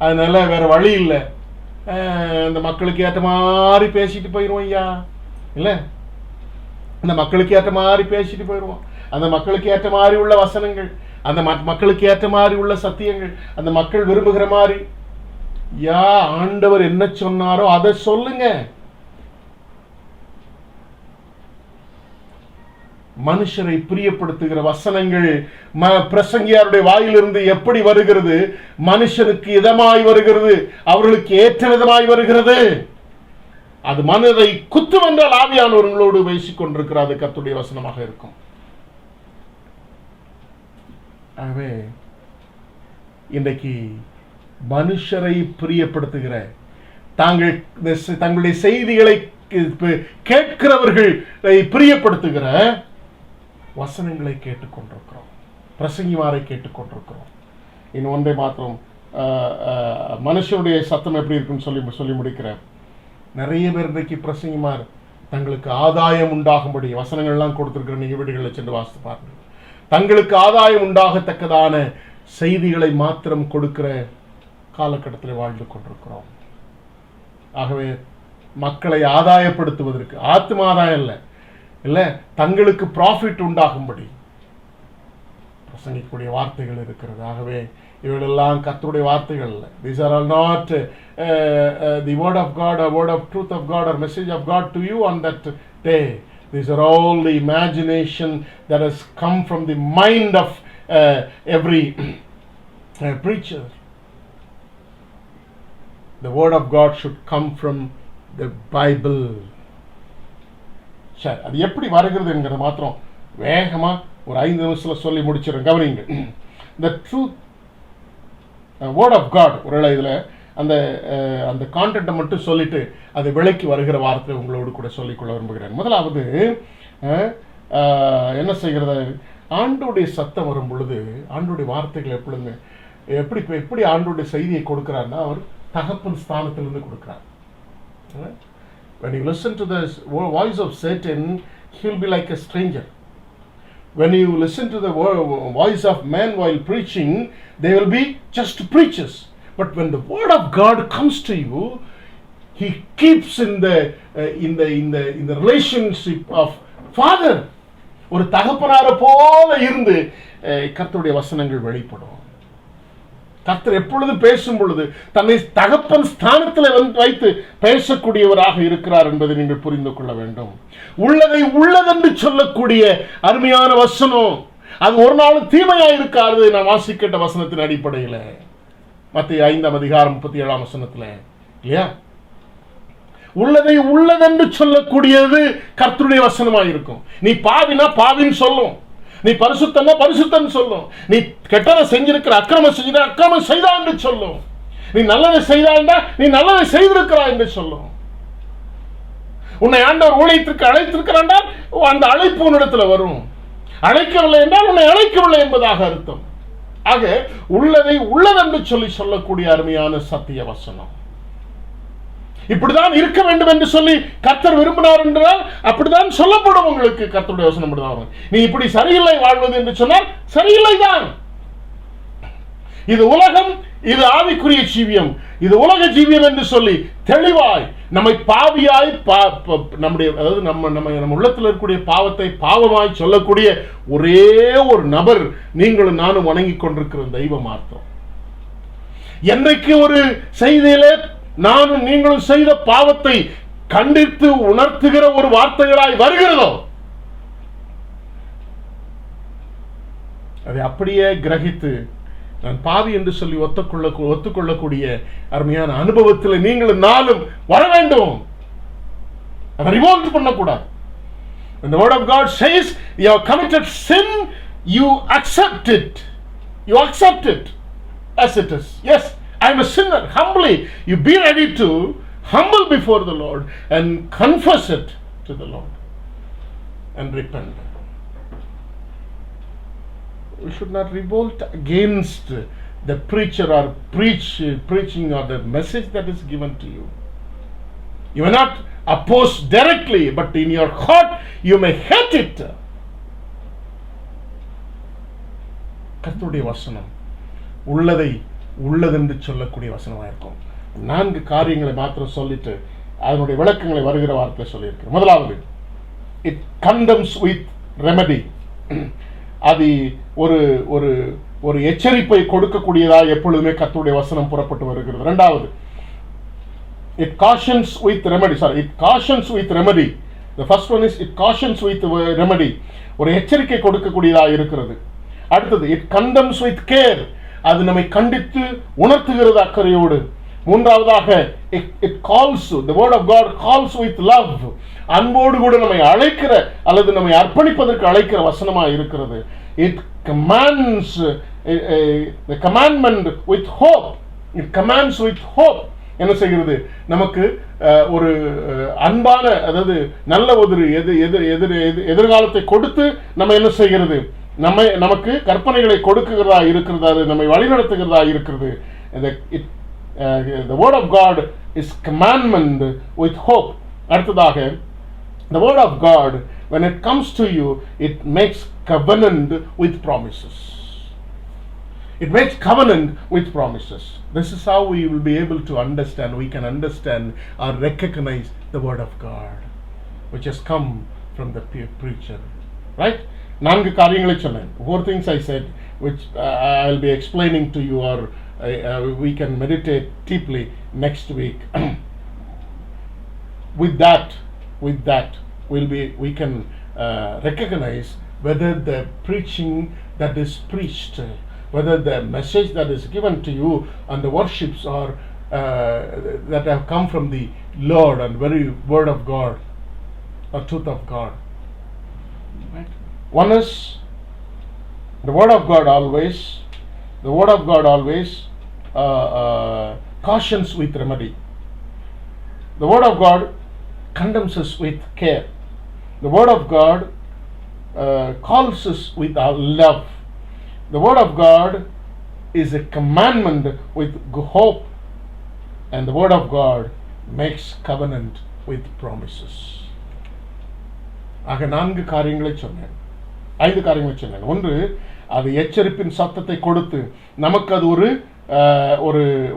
அதனால வேற வழி இல்லை, அந்த மக்களுக்கு ஏற்ற மாதிரி பேசிட்டு போயிடுவோம் ஐயா, இல்லை அந்த மக்களுக்கு ஏற்ற மாதிரி பேசிட்டு போயிடுவோம். அந்த மக்களுக்கு ஏற்ற மாதிரி உள்ள வசனங்கள், அந்த மக்களுக்கு ஏற்ற மாதிரி உள்ள சத்தியங்கள், அந்த மக்கள் விரும்புகிற மாதிரி. யா ஆண்டவர் என்ன சொன்னாரோ அதை சொல்லுங்க. மனுஷரை பிரியப்படுத்துகிற வசனங்கள் பிரசங்கியாருடைய வாயிலிருந்து எப்படி வருகிறது? மனுஷனுக்கு இதமாய் வருகிறது, அவர்களுக்கு ஏற்ற விதமாய் வருகிறது. அது மனதை குத்தும் என்றால் ஆவியானவர்களோடு பேசிக் கொண்டிருக்கிறார். அது கர்த்தருடைய வசனமாக இருக்கும். ஆகவே இன்றைக்கு மனுஷரை பிரியப்படுத்துகிற தங்களுடைய செய்திகளை கேட்கிறவர்களை பிரியப்படுத்துகிற வசனங்களை கேட்டுக்கொண்டிருக்கிறோம், பிரசங்கிமாரை கேட்டுக்கொண்டிருக்கிறோம். இன்னும் ஒன்றை மாத்திரம், மனுஷனுடைய சத்தம் எப்படி இருக்குன்னு சொல்லி முடிக்கிறேன். நிறைய பேர் இன்றைக்கு பிரசங்கிமார் தங்களுக்கு ஆதாயம் உண்டாகும்படி வசனங்கள்லாம் கொடுத்திருக்கிற நீங்கள் வீடுகளில் சென்று வாசித்து பாருங்கள். தங்களுக்கு ஆதாயம் உண்டாகத்தக்கதான செய்திகளை மாத்திரம் கொடுக்கிற காலகட்டத்தில் வாழ்ந்து கொண்டிருக்கிறோம். ஆகவே மக்களை ஆதாயப்படுத்துவதற்கு, ஆத்மாதாயம் இல்லை, தங்களுக்கு ப்ராஃபிட் உண்டாகும்படி பிரசங்கிக்கூடிய வார்த்தைகள் இருக்கிறது. ஆகவே இவைகளெல்லாம் கர்த்தருடைய வார்த்தைகள் இல்லை. These are all not the word of God, or word of truth of God, or message of God to you on that day. These are all the imagination that has come from the mind of every preacher. The word of God should come from the Bible. சரி, அது எப்படி வருகிறது என்கிற மாத்திரம் வேகமா ஒரு 5 நிமிஷத்துல சொல்லி முடிச்சிடும். கவனிங்க. The truth word of God, ஒருவேளை இதுல அந்த கான்டென்ட்டை மட்டும் சொல்லிட்டு அதை விலைக்கு வருகிற வார்த்தை உங்களோடு கூட சொல்லிக்கொள்ள விரும்புகிறேன். முதலாவது என்ன செய்கிறது? ஆண்டோடைய சத்தம் வரும் பொழுது, ஆண்டோடைய வார்த்தைகள் எப்பொழுதுமே எப்படி ஆண்டோடைய செய்தியை கொடுக்கிறார்னா, அவர் தகப்பன் ஸ்தானத்திலிருந்து கொடுக்கிறார். When you listen to the voice of Satan, he will be like a stranger. When you listen to the voice of man while preaching, they will be just preachers. But when the word of God comes to you, he keeps in the relationship of father. ஒரு தகப்பனார போல இருந்து கர்த்தருடைய வசனங்கள் வெளிப்படும். கர்த்தர் எப்பொழுது பேசும் பொழுது தன்னை தகப்பன் ஸ்தானத்தில் வைத்து பேசக்கூடியவராக இருக்கிறார் என்பதை நீங்கள் புரிந்து கொள்ள வேண்டும். உள்ளதை உள்ளதென்று சொல்லக்கூடிய அருமையான வசனம், அது ஒரு நாளும் தீமையா இருக்காது. நான் வாசிக்கிட்ட வசனத்தின் அடிப்படையில் மத்தேயு 5:37 இல்லையா? உள்ளதை உள்ளதென்று சொல்லக்கூடியது கர்த்தருடைய வசனமாக இருக்கும். நீ பாவினா பாவின்னு சொல்லும், நீ பரிசுத்தன்னா பரிசுத்தன்னு சொல்லும், நீ கெட்டதை செஞ்சிருக்கிற அக்கிரமம் செஞ்சிருக்கிற அக்கிரமம் செய்தா என்று சொல்லும், நீ நல்லதை செய்தாண்டா நீ நல்லதை செய்திருக்கிறாய் என்று சொல்லும். உன்னை ஆண்டவர் ஊழியத்திற்கு அழைத்திருக்கிறாண்டா அந்த அழைப்பு உன்னிடத்தில் வரும், அழைக்கவில்லை என்றால் உன்னை அழைக்கவில்லை என்பதாக அர்த்தம். ஆக உள்ளதை உள்ளதென்று சொல்லக்கூடிய அருமையான சத்திய வசனம். இப்படிதான் இருக்க வேண்டும் என்று சொல்லி கர்த்தர் விரும்பினார் என்றால் அப்படிதான் சொல்லப்படும் உங்களுக்கு. கர்த்தருடைய வசனம் அப்படிதான். நீ இப்படி சரியில்லை வாழ்வது என்று சொன்னால் சரியில்லை தான். இது உலகம், இது ஆவிக்குரிய ஜீவியம், இது உலக ஜீவியம் என்று சொல்லி தெளிவாய் நம்மை பாவியாய் நம்முடைய அதாவது நம்ம உள்ளத்தில் இருக்கக்கூடிய பாவத்தை பாவமாய் சொல்லக்கூடிய ஒரே ஒரு நபர் நீங்களும் நானும் வணங்கி கொண்டிருக்கிற தெய்வம் மாத்திரம். என்றைக்கு ஒரு செய்தியிலே நானும் நீங்களும் செய்த பாவத்தை கண்டித்து உணர்த்துகிற ஒரு வார்த்தைகளாய் வருகிறதோ அதை அப்படியே கிரகித்து நான் பாவி என்று சொல்லி ஒத்துக்கொள்ளக்கூடிய அருமையான அனுபவத்தில் நீங்களும் நானும் வர வேண்டும். அதை ரிவோல்ட் பண்ணக்கூடாது. When the word of God says you have committed sin, you accept it. You accept it as it is. Yes, I am a sinner. Humbly, you be ready to humble before the Lord and confess it to the Lord and repent. We should not revolt against the preacher or preaching or the message that is given to you. You may not oppose directly, but in your heart you may hate it. கர்த்தருடைய வசனம் உள்ளதை உள்ளதென்று சொல்லக்கூடிய வசனமாக இருக்கும். 4 காரியங்களை மாத்திரம் சொல்லிட்டு அதனுடைய விளக்கங்களை வருகிற வார்த்தையில் சொல்லியிருக்கிறேன். முதலாவது, இட் கண்டம்ஸ் வித் ரெமெடி. அது ஒரு ஒரு ஒரு எச்சரிப்பை கொடுக்கக்கூடியதாக எப்பொழுதுமே கர்த்தருடைய வசனம் புறப்பட்டு வருகிறது. இரண்டாவது, it cautions with remedy. It cautions with remedy. The first one is it cautions with remedy. ஒரு எச்சரிக்கை கொடுக்கக்கூடியதாக இருக்கிறது. அடுத்தது, it condemns with care. அது நம்மை கண்டித்து உணர்த்துகிறது அக்கறையோடு. மூன்றாவதாக, it calls, the word of God calls with love. அன்போடு கூட நம்மை அழைக்கிற அல்லது நம்மை அர்ப்பணிப்பதற்கு அழைக்கிற வசனமாக இருக்கிறது. It commands, the commandment with hope. It commands with hope. என்ன செய்கிறது? நமக்கு ஒரு அன்பான, அதாவது நல்ல ஒரு எதிர்காலத்தை கொடுத்து நம்ம என்ன செய்கிறது? நமக்கு கற்பனைகளை கொடுக்கிறதா இருக்கிறது, அது நம்மை வழிநடத்துகிறதா இருக்கிறது. The word of God is commandment with hope. அடுத்ததாக, the word of God, when it comes to you, it makes covenant with promises. It makes covenant with promises. This is how we will be able to understand, we can understand or recognize the word of God which has come from the preacher. Right? 4 காரியங்களை சொன்னேன். 4 things I said which I will be explaining to you, or we can meditate deeply next week. With that we can recognize whether the preaching that is preached, whether the message that is given to you and the worships are that have come from the Lord and very word of God or truth of God. Right? One is the word of God always cautions with remedy. The word of God condemns us with care. The word of God calls us with our love. The word of God is a commandment with hope, and the word of God makes covenant with promises. ஆக 4 காரியங்களை சொன்னேன், 5 காரியங்களை சொன்னேன். ஒன்று, அது எச்சரிப்பின் சத்தத்தை கொடுத்து நமக்கு அது ஒரு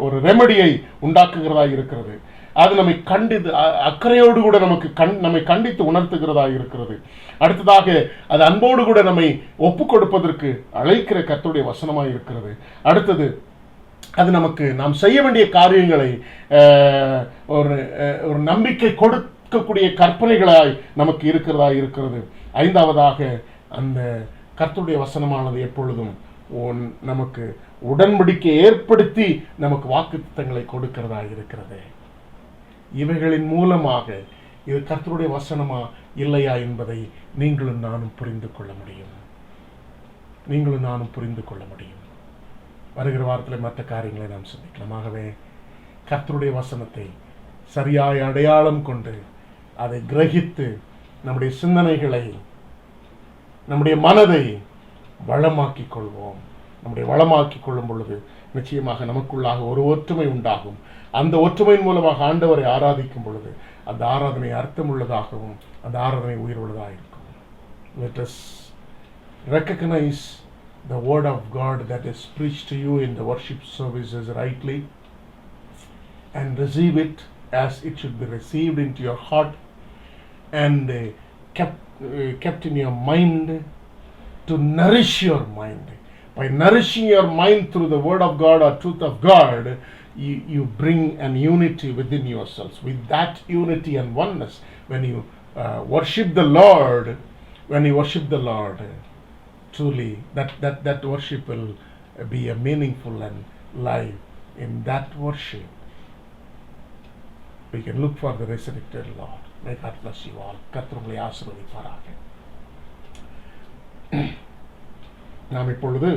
ஒரு ரெமடியை உண்டாக்குகிறதா இருக்கிறது. அது நம்மை கண்டித்து அக்கறையோடு கூட நம்மை கண்டித்து உணர்த்துகிறதா இருக்கிறது. அடுத்ததாக, அது அன்போடு கூட நம்மை ஒப்பு கொடுப்பதற்கு அழைக்கிற கர்த்தருடைய வசனமாக இருக்கிறது. அடுத்தது, அது நமக்கு நாம் செய்ய வேண்டிய காரியங்களை ஒரு நம்பிக்கை கொடுக்கக்கூடிய கற்பனைகளாய் நமக்கு இருக்கிறதா இருக்கிறது. 5ஆவதாக, அந்த கர்த்தருடைய வசனமானது எப்பொழுதும் நமக்கு உடன்படிக்கை ஏற்படுத்தி நமக்கு வாக்குத்தத்தங்களை கொடுக்கிறதா இருக்கிறது. இவைகளின் மூலமாக இது கர்த்தருடைய வசனமா இல்லையா என்பதை நீங்களும் நானும் புரிந்து கொள்ள முடியும். வருகிற வாரத்தில் மற்ற காரியங்களை நாம் சிந்திக்கலாம். ஆகவே கர்த்தருடைய வசனத்தை சரியாய் அடையாளம் கொண்டு அதை கிரகித்து நம்முடைய சிந்தனைகளை, நம்முடைய மனதை வளமாக்கிக் கொள்வோம். நம்முடைய வளமாக்கிக் கொள்ளும் பொழுது நிச்சயமாக நமக்குள்ளாக ஒரு ஒற்றுமை உண்டாகும். அந்த ஒற்றுமையின் மூலமாக ஆண்டவரை ஆராதிக்கும் பொழுது அந்த ஆராதனை அர்த்தமுள்ளதாகவும் அந்த ஆராதனை உயிர்வுள்ளதாக இருக்கும். Let us recognize the word of God that is preached to you in the worship services rightly and receive it as it should be received into your heart and kept in your mind to nourish your mind. By nourishing your mind through the word of God or truth of God, you bring an unity within yourselves. With that unity and oneness, when you worship the Lord, truly that worship will be a meaningful and live. In that worship, we can look for the resurrected Lord. May God bless you all. கர்த்தர் ஆசீர்வதிப்பாராக. நாம் இப்பொழுது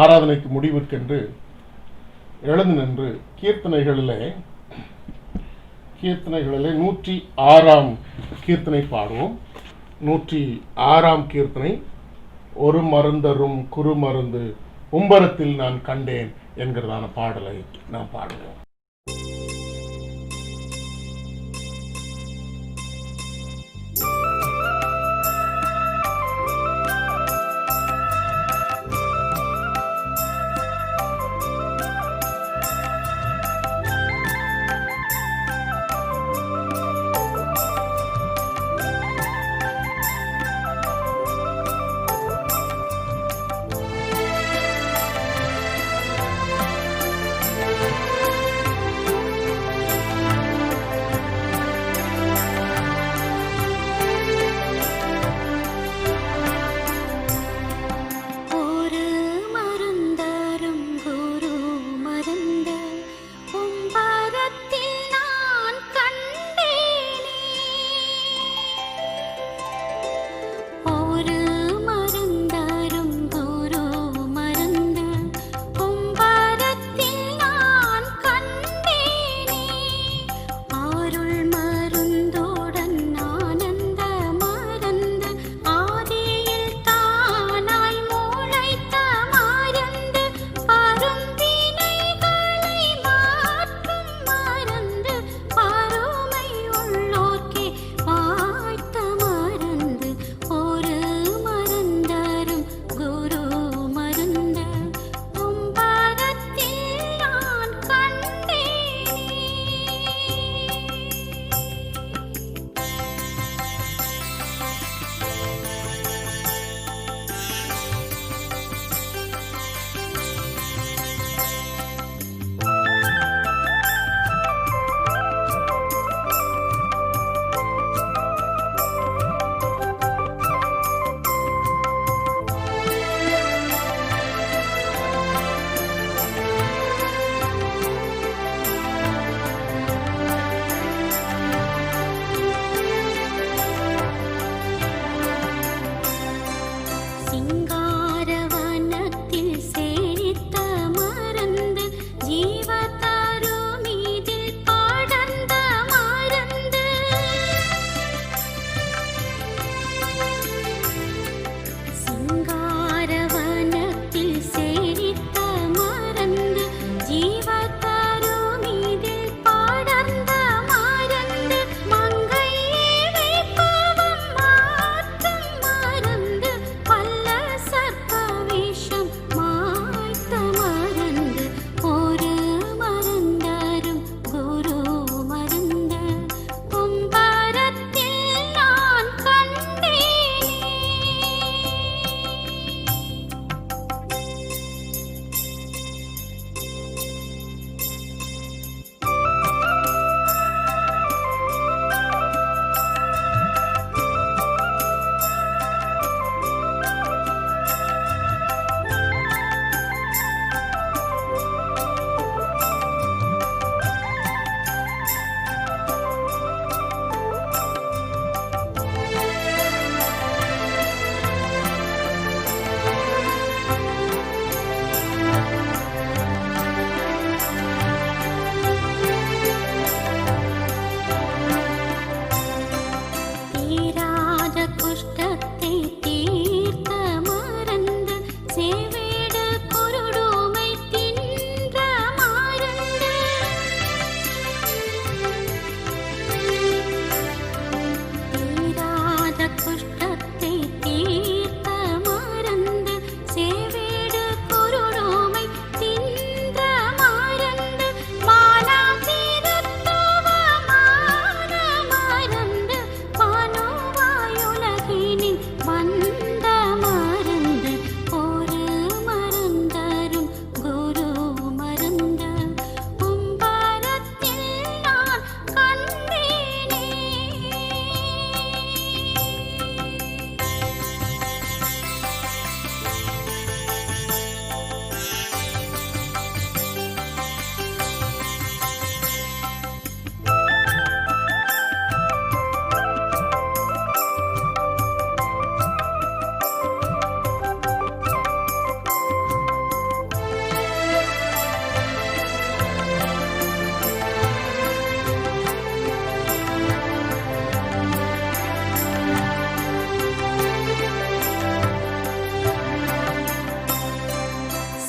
ஆராதனைக்கு முடிவிற்கென்று எழுந்து நின்று கீர்த்தனைகளிலே 106ஆம் கீர்த்தனை பாடுவோம். 106ஆம் கீர்த்தனை, ஒரு மருந்தரும் குறு மருந்து உம்பரத்தில் நான் கண்டேன் என்கிறதான பாடலை நாம் பாடுவோம்.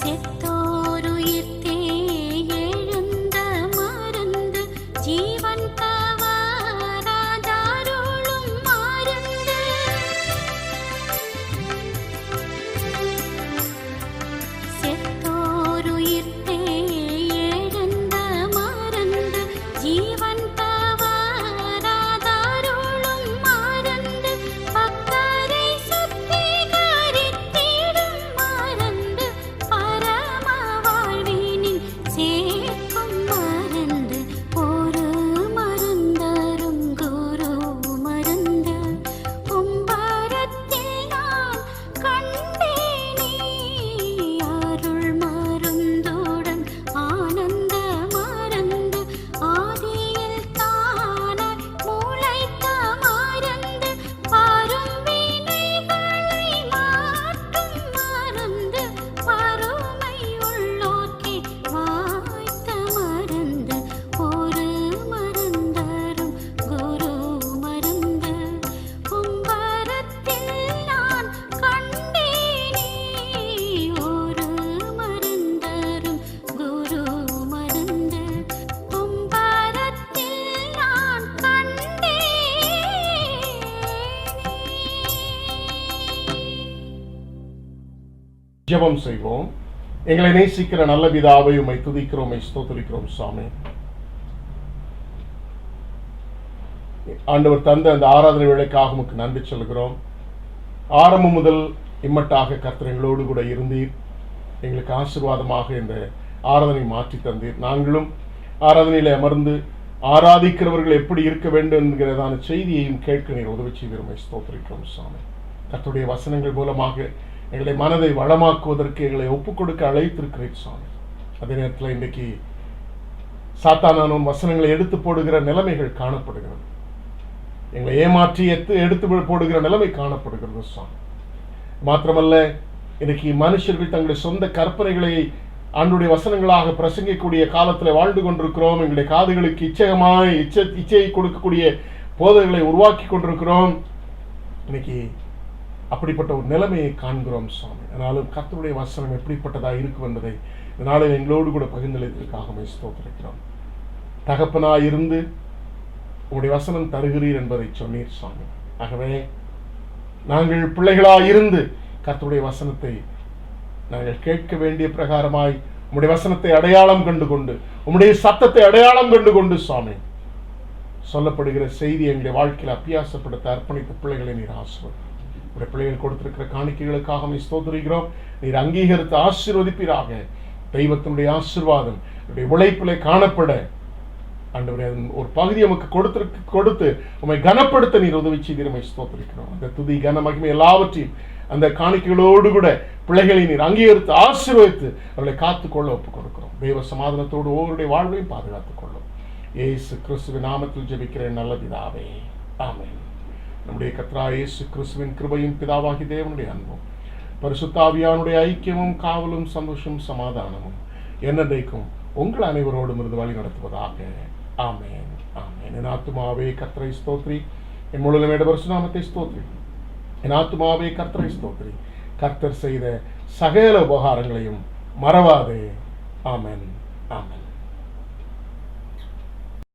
செத்தோருயிர்த்தே எழுந்த மருந்து ஜீவன் தவறாதாருளும் மருந்து செத்தோருயிர்த்தே எழுந்த மருந்து ஜீவன் தவறாதாருளும் மருந்து பக்தரை சுத்திகரித்திடும் மருந்து பரம வாழ்வினில் சேர்க்கும் மருந்து ஒரு மருந்தரும் குரு மருந்து கும்பரத்தில் நான் கண்டேனே அருள் மருந்துடன் ஆனந்த மருந்து ஆதியில் தானாய் முளைத்த மருந்து அரும்பினைகளை மாற்றும் மருந்து வறுமை உள்ளோர்க்கே வாய்த்த மருந்து ஒரு மருந்தரும் குரு மருந்து கும்பரத்தில் நான் கண்டேனே ஒரு மருந்தரும் குரு மருந்து கும்பரத்தில் நான் கண்டேனே. ஜெபம் செய்வோம். எங்களை நேசிக்கிற நல்ல பிதாவை உம்மை துதிக்கிறோம், உம்மை ஸ்தோத்திரிக்கிறோம் சாமி. ஆண்டவர் தந்த அந்த ஆராதனை வேளைக்காக உமக்கு நன்றி சொல்கிறோம். ஆரம்பம் முதல் இம்மட்டாக கர்த்தர் எங்களோடு கூட இருந்தீர். எங்களுக்கு ஆசீர்வாதமாக இந்த ஆராதனை மாற்றி தந்தீர். நாங்களும் ஆராதனையில் அமர்ந்து ஆராதிக்கிறவர்கள் எப்படி இருக்க வேண்டும் என்கிறதான செய்தியையும் கேட்க நீர் உதவி செய்து உம்மை ஸ்தோத்திரிக்கிறோம் சாமி. கர்த்தருடைய வசனங்கள் மூலமாக எங்களை மனதை வளமாக்குவதற்கு எங்களை ஒப்புக் கொடுக்க அழைத்திருக்கிறேன் சாமி. அதே நேரத்தில் இன்றைக்கு சாத்தானான வசனங்களை எடுத்து போடுகிற நிலைமைகள் காணப்படுகிறது. எங்களை ஏமாற்றி எடுத்து போடுகிற நிலைமை காணப்படுகிறது சாமி. மாத்திரமல்ல, இன்னைக்கு மனுஷர்கள் தங்களுடைய சொந்த கற்பனைகளை ஆண்டுடைய வசனங்களாக பிரசங்கிக்கூடிய காலத்தில் வாழ்ந்து கொண்டிருக்கிறோம். எங்களுடைய காதுகளுக்கு இச்சையை கொடுக்கக்கூடிய போதைகளை உருவாக்கி கொண்டிருக்கிறோம். இன்னைக்கு அப்படிப்பட்ட ஒரு நிலைமையை காண்கிறோம் சாமி. ஆனாலும் கர்த்தருடைய வசனம் எப்படிப்பட்டதாக இருக்கும் என்பதை இதனால எங்களோடு கூட பகிர்ந்தளித்ததற்காக ஸ்தோத்திரிக்கிறோம். தகப்பனாய் இருந்து உங்களுடைய வசனம் தருகிறீர் என்பதை சொன்னீர் சாமி. ஆகவே நாங்கள் பிள்ளைகளாய் இருந்து கர்த்தருடைய வசனத்தை நாங்கள் கேட்க வேண்டிய பிரகாரமாய் உம்முடைய வசனத்தை அடையாளம் கண்டு கொண்டு உம்முடைய சத்தத்தை அடையாளம் கண்டு கொண்டு சாமி சொல்லப்படுகிற செய்தி எங்களுடைய வாழ்க்கையில் அபியாசப்படுத்த அர்ப்பணித்த பிள்ளைகளை நீர் ஆசீர்வதி. உடைய பிள்ளைகள் கொடுத்திருக்கிற காணிக்கைகளுக்காக ஸ்தோத்திரிக்கிறோம். நீர் அங்கீகரித்து ஆசீர்வதிப்பீராக. தெய்வத்தினுடைய ஆசீர்வாதம் உழைப்பிலே காணப்பட ஆண்டவரே ஒரு பகுதி நமக்கு கொடுத்து உம்மை கனப்படுத்த நீர் உதவி செய்து உம்மை ஸ்தோத்திரிக்கிறோம். அந்த துதி கன மகிமை எல்லாவற்றையும் அந்த காணிக்கைகளோடு கூட பிள்ளைகளை நீர் அங்கீகரித்து ஆசீர்வதித்து அவர்களை காத்துக்கொள்ள ஒப்புக் கொடுக்கிறோம். தெய்வ சமாதானத்தோடு ஒவ்வொருடைய வாழ்வையும் பாதுகாத்துக் கொள்ளும். இயேசு கிறிஸ்துவின் நாமத்தில் ஜெபிக்கிறேன் நல்ல பிதாவே, ஆமென். நம்முடைய கர்த்தராகிய இயேசு கிறிஸ்துவின் கிருபையும் பிதாவாகி தேவனுடைய அன்பும் பரிசுத்த ஆவியானுடைய ஐக்கியமும் காவலும் சந்தோஷம் சமாதானமும் என்னென்றைக்கும் உங்கள் அனைவரோடும் இருந்து வழி நடத்துவதாக. ஆமென், ஆமென். என் ஆத்துமாவே கர்த்தரை ஸ்தோத்ரி, என் முழு பரிசுநாமத்தை ஸ்தோத்ரி. என் ஆத்துமாவே கர்த்தரை ஸ்தோத்ரி, கர்த்தர் செய்த சகல உபகாரங்களையும் மறவாதே. ஆமென், ஆமென்.